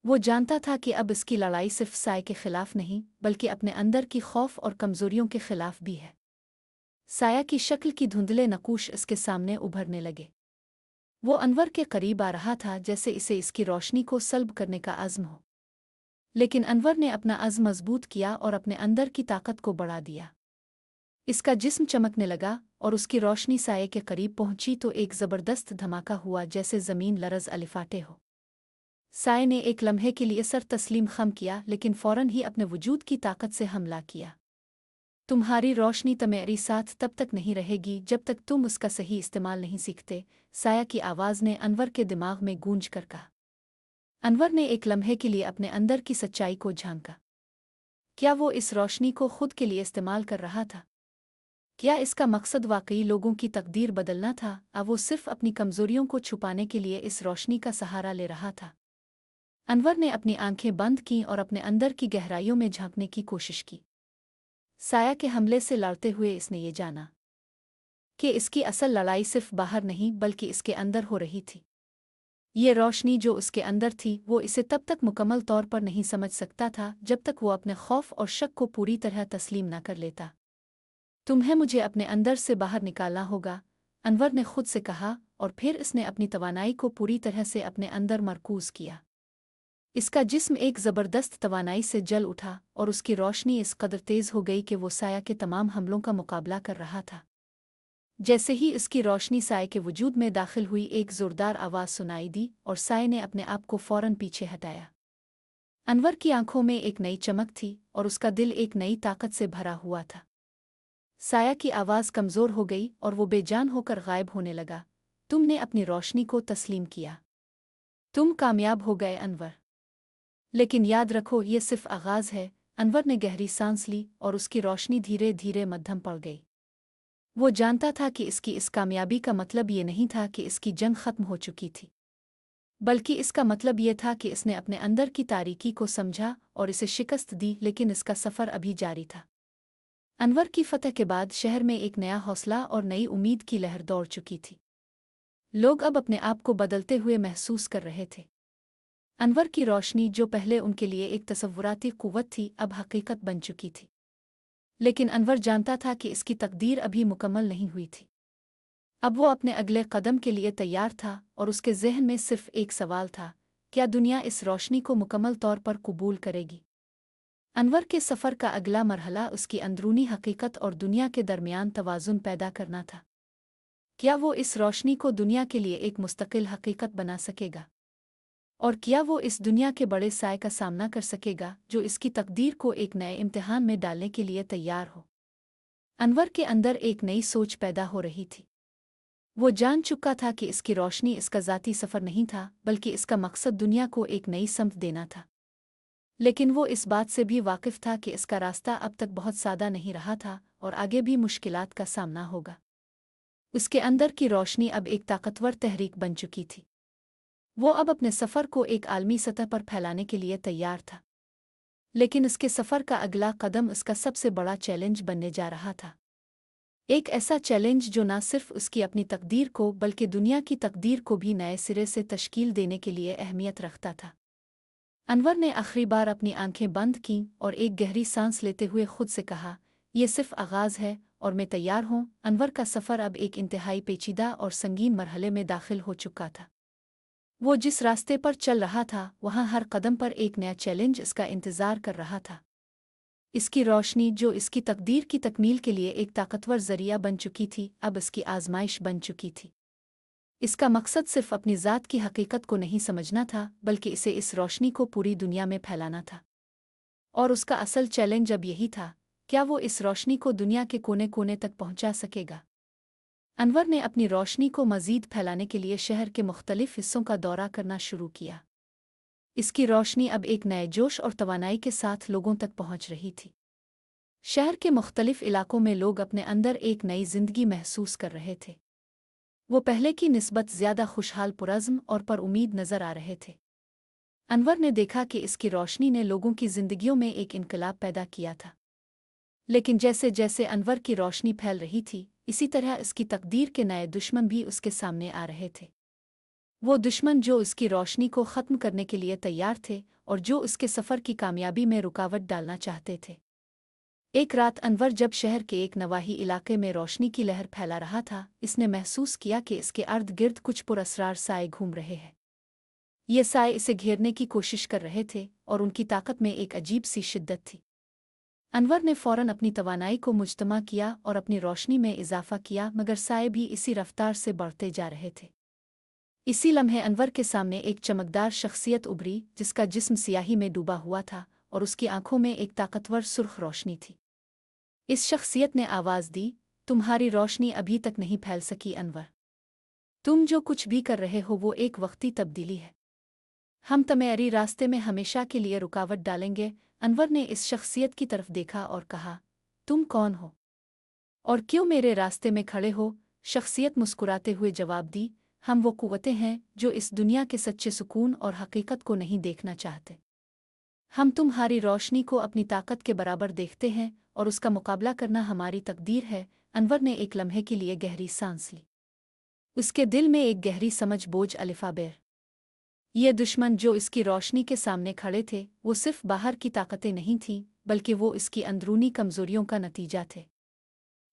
वो जानता था कि अब इसकी लड़ाई सिर्फ साए के खिलाफ नहीं, बल्कि अपने अंदर की खौफ और कमजोरियों के खिलाफ भी है। साया की शक्ल की धुंधले नकूश इसके सामने उभरने लगे। वो अनवर के करीब आ रहा था, जैसे इसे इसकी रोशनी को सल्ब करने का अज़्म हो। लेकिन अनवर ने अपना अज़्म मजबूत किया और अपने अंदर की ताकत को बढ़ा दिया। इसका जिस्म चमकने लगा और उसकी रोशनी साये के करीब पहुंची तो एक ज़बरदस्त धमाका हुआ, जैसे ज़मीन लरज़ अलिफाटे हो। साये ने एक लम्हे के लिए सर तस्लीम खम किया, लेकिन फ़ौरन ही अपने वजूद की ताकत से हमला किया। तुम्हारी रोशनी तुम्हारी साथ तब तक नहीं रहेगी जब तक तुम उसका सही इस्तेमाल नहीं सीखते, साया की आवाज़ ने अनवर के दिमाग में गूंज कर कहा। अनवर ने एक लम्हे के लिए अपने अंदर की सच्चाई को झांका। क्या वो इस रोशनी को खुद के लिए इस्तेमाल कर रहा था? क्या इसका मकसद वाकई लोगों की तकदीर बदलना था, या वो सिर्फ अपनी कमजोरियों को छुपाने के लिए इस रोशनी का सहारा ले रहा था? अनवर ने अपनी आंखें बंद कीं और अपने अंदर की गहराइयों में झांकने की कोशिश की। साया के हमले से लड़ते हुए इसने ये जाना कि इसकी असल लड़ाई सिर्फ बाहर नहीं, बल्कि इसके अंदर हो रही थी। ये रोशनी जो उसके अंदर थी, वो इसे तब तक मुकम्मल तौर पर नहीं समझ सकता था जब तक वो अपने खौफ और शक को पूरी तरह तस्लीम न कर लेता। तुम्हें मुझे अपने अंदर से बाहर निकालना होगा, अनवर ने खुद से कहा, और फिर इसने अपनी तवानाई को पूरी तरह से अपने अंदर मरकूज किया। इसका जिस्म एक ज़बरदस्त तवानाई से जल उठा और उसकी रोशनी इस कदर तेज़ हो गई कि वो साया के तमाम हमलों का मुकाबला कर रहा था। जैसे ही इसकी रोशनी साए के वजूद में दाखिल हुई, एक ज़ोरदार आवाज़ सुनाई दी और साए ने अपने आप को फ़ौरन पीछे हटाया। अनवर की आंखों में एक नई चमक थी और उसका दिल एक नई ताकत से भरा हुआ था। साया की आवाज़ कमज़ोर हो गई और वो बेजान होकर गायब होने लगा। तुमने अपनी रोशनी को तस्लीम किया। तुम कामयाब हो गए अनवर। लेकिन याद रखो ये सिर्फ आगाज है। अनवर ने गहरी सांस ली और उसकी रोशनी धीरे धीरे मध्यम पड़ गई। वो जानता था कि इसकी इस कामयाबी का मतलब ये नहीं था कि इसकी जंग खत्म हो चुकी थी, बल्कि इसका मतलब ये था कि इसने अपने अंदर की तारीकी को समझा और इसे शिकस्त दी। लेकिन इसका सफ़र अभी जारी था। अनवर की फतह के बाद शहर में एक नया हौसला और नई उम्मीद की लहर दौड़ चुकी थी। लोग अब अपने आप को बदलते हुए महसूस कर रहे थे। अनवर की रोशनी, जो पहले उनके लिए एक तसव्वुराती क़ुव्वत थी, अब हकीकत बन चुकी थी। लेकिन अनवर जानता था कि इसकी तकदीर अभी मुकम्मल नहीं हुई थी। अब वो अपने अगले कदम के लिए तैयार था और उसके ज़हन में सिर्फ एक सवाल था, क्या दुनिया इस रोशनी को मुकम्मल तौर पर कबूल करेगी? अनवर के सफ़र का अगला मरहला उसकी अंदरूनी हकीकत और दुनिया के दरमियान तवाज़ुन पैदा करना था। क्या वो इस रोशनी को दुनिया के लिए एक मुस्तकिल हकीकत बना सकेगा? और क्या वो इस दुनिया के बड़े साए का सामना कर सकेगा जो इसकी तकदीर को एक नए इम्तिहान में डालने के लिए तैयार हो? अनवर के अंदर एक नई सोच पैदा हो रही थी। वो जान चुका था कि इसकी रोशनी इसका ज़ाती सफ़र नहीं था, बल्कि इसका मकसद दुनिया को एक नई समत देना था। लेकिन वो इस बात से भी वाकिफ़ था कि इसका रास्ता अब तक बहुत सादा नहीं रहा था और आगे भी मुश्किलात का सामना होगा। उसके अंदर की रोशनी अब एक ताकतवर तहरीक बन चुकी थी। वो अब अपने सफ़र को एक आलमी सतह पर फैलाने के लिए तैयार था। लेकिन उसके सफ़र का अगला कदम उसका सबसे बड़ा चैलेंज बनने जा रहा था। एक ऐसा चैलेंज जो न सिर्फ उसकी अपनी तकदीर को बल्कि दुनिया की तकदीर को भी नए सिरे से तश्कील देने के लिए अहमियत रखता था। अनवर ने आखिरी बार अपनी आंखें बंद कीं और एक गहरी सांस लेते हुए खुद से कहा, यह सिर्फ आगाज़ है और मैं तैयार हूँ। अनवर का सफ़र अब एक इंतहाई पेचीदा और संगीन मरहले में दाखिल हो चुका था। वो जिस रास्ते पर चल रहा था, वहाँ हर कदम पर एक नया चैलेंज इसका इंतज़ार कर रहा था। इसकी रोशनी, जो इसकी तकदीर की तकमील के लिए एक ताकतवर ज़रिया बन चुकी थी, अब इसकी आज़माइश बन चुकी थी। इसका मकसद सिर्फ अपनी ज़ात की हकीकत को नहीं समझना था, बल्कि इसे इस रोशनी को पूरी दुनिया में फैलाना था। और उसका असल चैलेंज अब यही था, क्या वो इस रोशनी को दुनिया के कोने कोने तक पहुंचा सकेगा? अनवर ने अपनी रोशनी को मज़ीद फैलाने के लिए शहर के मुख्तलिफ हिस्सों का दौरा करना शुरू किया। इसकी रोशनी अब एक नए जोश और तवानाई के साथ लोगों तक पहुंच रही थी। शहर के मुख्तलिफ इलाकों में लोग अपने अंदर एक नई जिंदगी महसूस कर रहे थे। वो पहले की निस्बत ज़्यादा खुशहाल, पुरज़्म और पर उम्मीद नज़र आ रहे थे। अनवर ने देखा कि इसकी रोशनी ने लोगों की ज़िंदगियों में एक इनकलाब पैदा किया था। लेकिन जैसे जैसे अनवर की रोशनी फैल रही थी, इसी तरह इसकी तकदीर के नए दुश्मन भी उसके सामने आ रहे थे। वो दुश्मन जो इसकी रोशनी को ख़त्म करने के लिए तैयार थे और जो उसके सफ़र की कामयाबी में रुकावट डालना चाहते थे। एक रात अनवर जब शहर के एक नवाही इलाके में रोशनी की लहर फैला रहा था, इसने महसूस किया कि इसके अर्द गिर्द कुछ पुरअसरार साए घूम रहे हैं। ये साए इसे घेरने की कोशिश कर रहे थे और उनकी ताकत में एक अजीब सी शिद्दत थी। अनवर ने फ़ौरन अपनी तवानाई को मुजतमा किया और अपनी रोशनी में इजाफ़ा किया, मगर साए भी इसी रफ्तार से बढ़ते जा रहे थे। इसी लम्हे अनवर के सामने एक चमकदार शख्सियत उभरी, जिसका जिस्म सियाही में डूबा हुआ था और उसकी आंखों में एक ताकतवर सुर्ख रोशनी थी। इस शख्सियत ने आवाज़ दी, तुम्हारी रोशनी अभी तक नहीं फैल सकी अनवर। तुम जो कुछ भी कर रहे हो वो एक वक्ती तब्दीली है। हम तुम्हारी रास्ते में हमेशा के लिए रुकावट डालेंगे। अनवर ने इस शख्सियत की तरफ देखा और कहा, तुम कौन हो और क्यों मेरे रास्ते में खड़े हो? शख्सियत मुस्कुराते हुए जवाब दी, हम वो कुव्वतें हैं जो इस दुनिया के सच्चे सुकून और हकीकत को नहीं देखना चाहते। हम तुम्हारी रोशनी को अपनी ताकत के बराबर देखते हैं और उसका मुकाबला करना हमारी तकदीर है। अनवर ने एक लम्हे के लिए गहरी सांस ली। उसके दिल में एक गहरी समझ बोझ अलिफाबेर। ये दुश्मन जो इसकी रोशनी के सामने खड़े थे, वो सिर्फ बाहर की ताकतें नहीं थीं, बल्कि वो इसकी अंदरूनी कमज़ोरियों का नतीजा थे।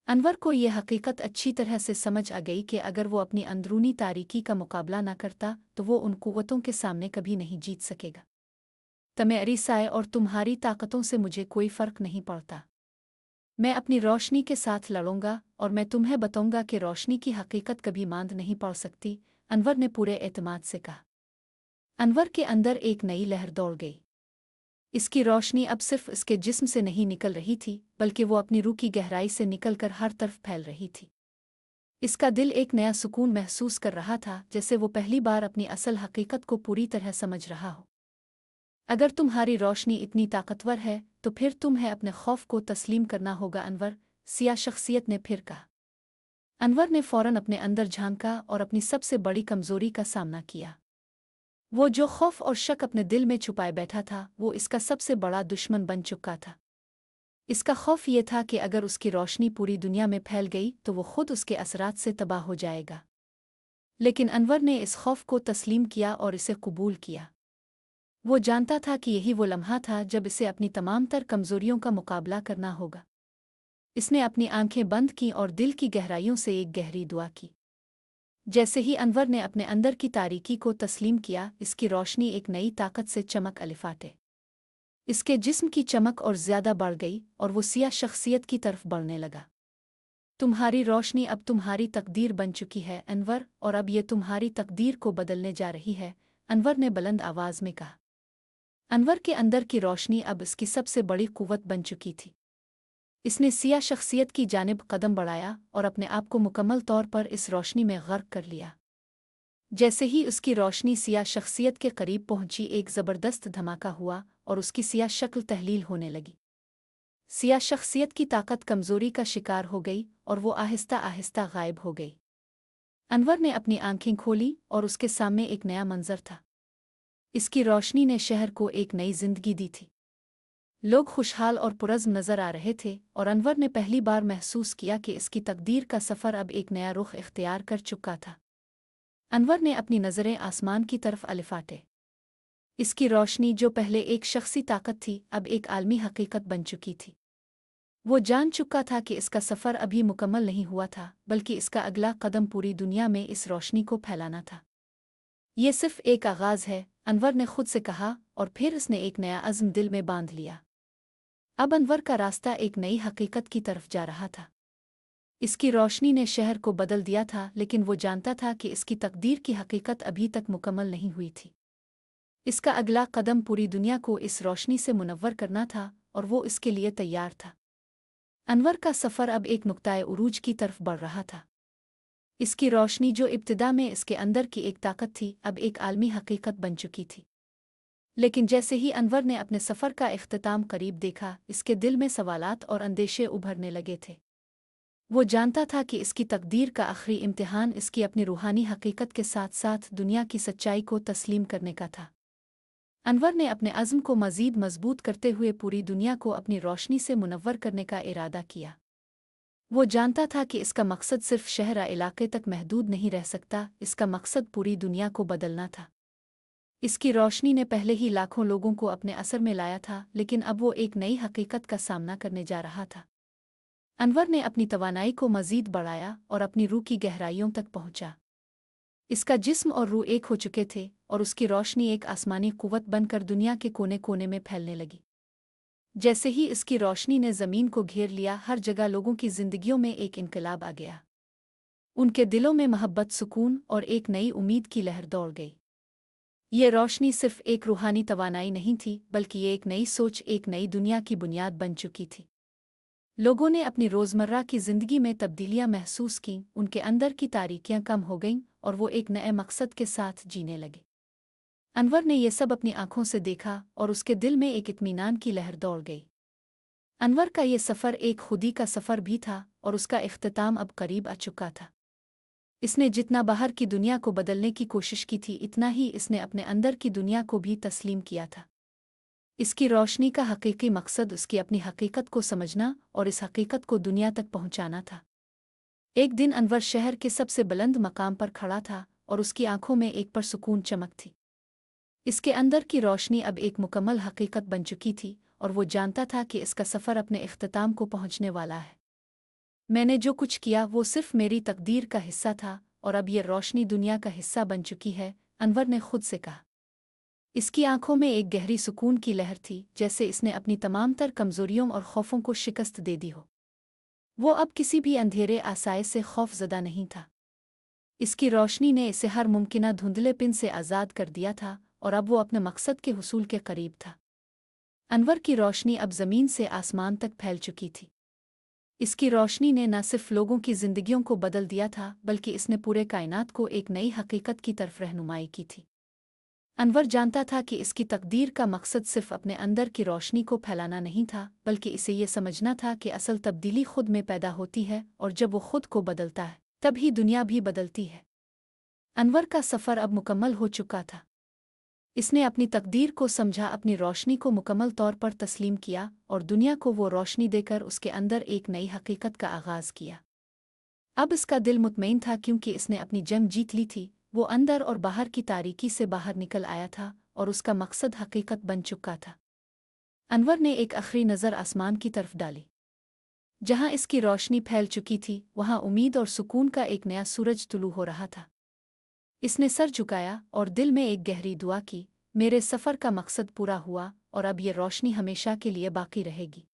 अनवर को ये हकीकत अच्छी तरह से समझ आ गई कि अगर वो अपनी अंदरूनी तारीकी का मुकाबला न करता तो वो उन कुव्वतों के सामने कभी नहीं जीत सकेगा। तुम्हारी साए और तुम्हारी ताकतों से मुझे कोई फ़र्क नहीं पड़ता। मैं अपनी रोशनी के साथ लड़ूंगा और मैं तुम्हें बताऊंगा कि रोशनी की हकीकत कभी मांद नहीं पड़ सकती, अनवर ने पूरे एतमाद से कहा। अनवर के अंदर एक नई लहर दौड़ गई। इसकी रोशनी अब सिर्फ इसके जिस्म से नहीं निकल रही थी, बल्कि वो अपनी रूह की गहराई से निकलकर हर तरफ फैल रही थी। इसका दिल एक नया सुकून महसूस कर रहा था, जैसे वो पहली बार अपनी असल हकीकत को पूरी तरह समझ रहा हो। अगर तुम्हारी रोशनी इतनी ताकतवर है तो फिर तुम्हें अपने खौफ को तस्लीम करना होगा अनवर, सिया शख्सियत ने फिर कहा। अनवर ने फौरन अपने अंदर झांका और अपनी सबसे बड़ी कमजोरी का सामना किया। वो जो खौफ और शक अपने दिल में छुपाए बैठा था, वो इसका सबसे बड़ा दुश्मन बन चुका था। इसका खौफ ये था कि अगर उसकी रोशनी पूरी दुनिया में फैल गई तो वो खुद उसके असरात से तबाह हो जाएगा। लेकिन अनवर ने इस खौफ को तस्लीम किया और इसे कबूल किया। वो जानता था कि यही वो लम्हा था जब इसे अपनी तमाम तर कमजोरियों का मुकाबला करना होगा। इसने अपनी आंखें बंद की और दिल की गहराइयों से एक गहरी दुआ की। जैसे ही अनवर ने अपने अंदर की तारीकी को तस्लीम किया, इसकी रोशनी एक नई ताकत से चमक अलिफाटे। इसके जिस्म की चमक और ज्यादा बढ़ गई और वो सिया शख्सियत की तरफ बढ़ने लगा। तुम्हारी रोशनी अब तुम्हारी तकदीर बन चुकी है अनवर, और अब ये तुम्हारी तकदीर को बदलने जा रही है, अनवर ने बुलंद आवाज में कहा। अनवर के अंदर की रोशनी अब इसकी सबसे बड़ी कुव्वत बन चुकी थी। इसने सिया शख्सियत की जानिब कदम बढ़ाया और अपने आप को मुकम्मल तौर पर इस रोशनी में गर्क कर लिया। जैसे ही उसकी रोशनी सिया शख्सियत के करीब पहुंची, एक ज़बरदस्त धमाका हुआ और उसकी सिया शक्ल तहलील होने लगी। सिया शख्सियत की ताकत कमजोरी का शिकार हो गई और वो आहिस्ता आहिस्ता गायब हो गई। अनवर ने अपनी आंखें खोली और उसके सामने एक नया मंजर था। इसकी रोशनी ने शहर को एक नई जिंदगी दी थी। लोग खुशहाल और पुरज़्म नजर आ रहे थे और अनवर ने पहली बार महसूस किया कि इसकी तकदीर का सफ़र अब एक नया रुख इख्तियार कर चुका था। अनवर ने अपनी नज़रें आसमान की तरफ अलिफाटे। इसकी रोशनी जो पहले एक शख्सी ताकत थी, अब एक आलमी हकीकत बन चुकी थी। वो जान चुका था कि इसका सफ़र अभी मुकम्मल नहीं हुआ था, बल्कि इसका अगला कदम पूरी दुनिया में इस रोशनी को फैलाना था। ये सिर्फ एक आगाज़ है, अनवर ने खुद से कहा, और फिर उसने एक नया अज़्म दिल में बांध लिया। अब अनवर का रास्ता एक नई हकीकत की तरफ जा रहा था। इसकी रोशनी ने शहर को बदल दिया था, लेकिन वो जानता था कि इसकी तकदीर की हकीकत अभी तक मुकम्मल नहीं हुई थी। इसका अगला कदम पूरी दुनिया को इस रोशनी से मुनव्वर करना था और वो इसके लिए तैयार था। अनवर का सफ़र अब एक नुक्ताए उरूज की तरफ बढ़ रहा था। इसकी रोशनी जो इब्तिदा में इसके अंदर की एक ताकत थी, अब एक आलमी हकीकत बन चुकी थी। लेकिन जैसे ही अनवर ने अपने सफ़र का इख्तिताम करीब देखा, इसके दिल में सवालात और अंदेशे उभरने लगे थे। वो जानता था कि इसकी तकदीर का आखिरी इम्तिहान इसकी अपनी रूहानी हकीकत के साथ साथ दुनिया की सच्चाई को तस्लीम करने का था। अनवर ने अपने अज़्म को मज़ीद मजबूत करते हुए पूरी दुनिया को अपनी रोशनी से मुनव्वर करने का इरादा किया। वो जानता था कि इसका मकसद सिर्फ शहर इलाके तक महदूद नहीं रह सकता, इसका मकसद पूरी दुनिया को बदलना था। इसकी रोशनी ने पहले ही लाखों लोगों को अपने असर में लाया था, लेकिन अब वो एक नई हकीकत का सामना करने जा रहा था। अनवर ने अपनी तवानाई को मज़ीद बढ़ाया और अपनी रूह की गहराइयों तक पहुंचा। इसका जिस्म और रूह एक हो चुके थे और उसकी रोशनी एक आसमानी कुव्वत बनकर दुनिया के कोने कोने में फैलने लगी। जैसे ही इसकी रोशनी ने ज़मीन को घेर लिया, हर जगह लोगों की जिंदगियों में एक इनकलाब आ गया। उनके दिलों में मोहब्बत, सुकून और एक नई उम्मीद की लहर दौड़ गई। ये रोशनी सिर्फ एक रूहानी तवानाई नहीं थी, बल्कि ये एक नई सोच, एक नई दुनिया की बुनियाद बन चुकी थी। लोगों ने अपनी रोज़मर्रा की ज़िंदगी में तब्दीलियां महसूस कीं, उनके अंदर की तारीकियां कम हो गईं और वो एक नए मकसद के साथ जीने लगे। अनवर ने ये सब अपनी आंखों से देखा और उसके दिल में एक इत्मीनान की लहर दौड़ गई। अनवर का ये सफ़र एक खुदी का सफ़र भी था और उसका इख्तिताम अब करीब आ चुका था। इसने जितना बाहर की दुनिया को बदलने की कोशिश की थी, इतना ही इसने अपने अंदर की दुनिया को भी तस्लीम किया था। इसकी रोशनी का हकीकी मकसद उसकी अपनी हकीकत को समझना और इस हकीकत को दुनिया तक पहुंचाना था। एक दिन अनवर शहर के सबसे बुलंद मकाम पर खड़ा था और उसकी आंखों में एक परसुकून चमक थी। इसके अंदर की रोशनी अब एक मुकम्मल हकीकत बन चुकी थी और वो जानता था कि इसका सफ़र अपने इख्तिताम को पहुंचने वाला है। मैंने जो कुछ किया वो सिर्फ मेरी तकदीर का हिस्सा था और अब ये रोशनी दुनिया का हिस्सा बन चुकी है, अनवर ने खुद से कहा। इसकी आंखों में एक गहरी सुकून की लहर थी, जैसे इसने अपनी तमाम तर कमजोरियों और खौफों को शिकस्त दे दी हो। वो अब किसी भी अंधेरे आसाए से खौफजदा नहीं था। इसकी रोशनी ने इसे हर मुमकिना धुंधलेपन से आज़ाद कर दिया था और अब वो अपने मकसद के हुसूल के करीब था। अनवर की रोशनी अब ज़मीन से आसमान तक फैल चुकी थी। इसकी रोशनी ने न सिर्फ लोगों की जिंदगियों को बदल दिया था बल्कि इसने पूरे कायनात को एक नई हकीकत की तरफ रहनुमाई की थी। अनवर जानता था कि इसकी तकदीर का मकसद सिर्फ अपने अंदर की रोशनी को फैलाना नहीं था बल्कि इसे ये समझना था कि असल तब्दीली खुद में पैदा होती है और जब वो खुद को बदलता है तभी दुनिया भी बदलती है। अनवर का सफ़र अब मुकम्मल हो चुका था। इसने अपनी तकदीर को समझा, अपनी रोशनी को मुकम्मल तौर पर तस्लीम किया और दुनिया को वो रोशनी देकर उसके अंदर एक नई हकीकत का आगाज़ किया। अब इसका दिल मुतमईन था क्योंकि इसने अपनी जंग जीत ली थी। वो अंदर और बाहर की तारीकी से बाहर निकल आया था और उसका मकसद हकीकत बन चुका था। अनवर ने एक आखिरी नज़र आसमान की तरफ डाली। जहाँ इसकी रोशनी फैल चुकी थी वहाँ उम्मीद और सुकून का एक नया सूरज तुलू हो रहा था। इसने सर झुकाया और दिल में एक गहरी दुआ की, मेरे सफ़र का मकसद पूरा हुआ और अब ये रोशनी हमेशा के लिए बाकी रहेगी।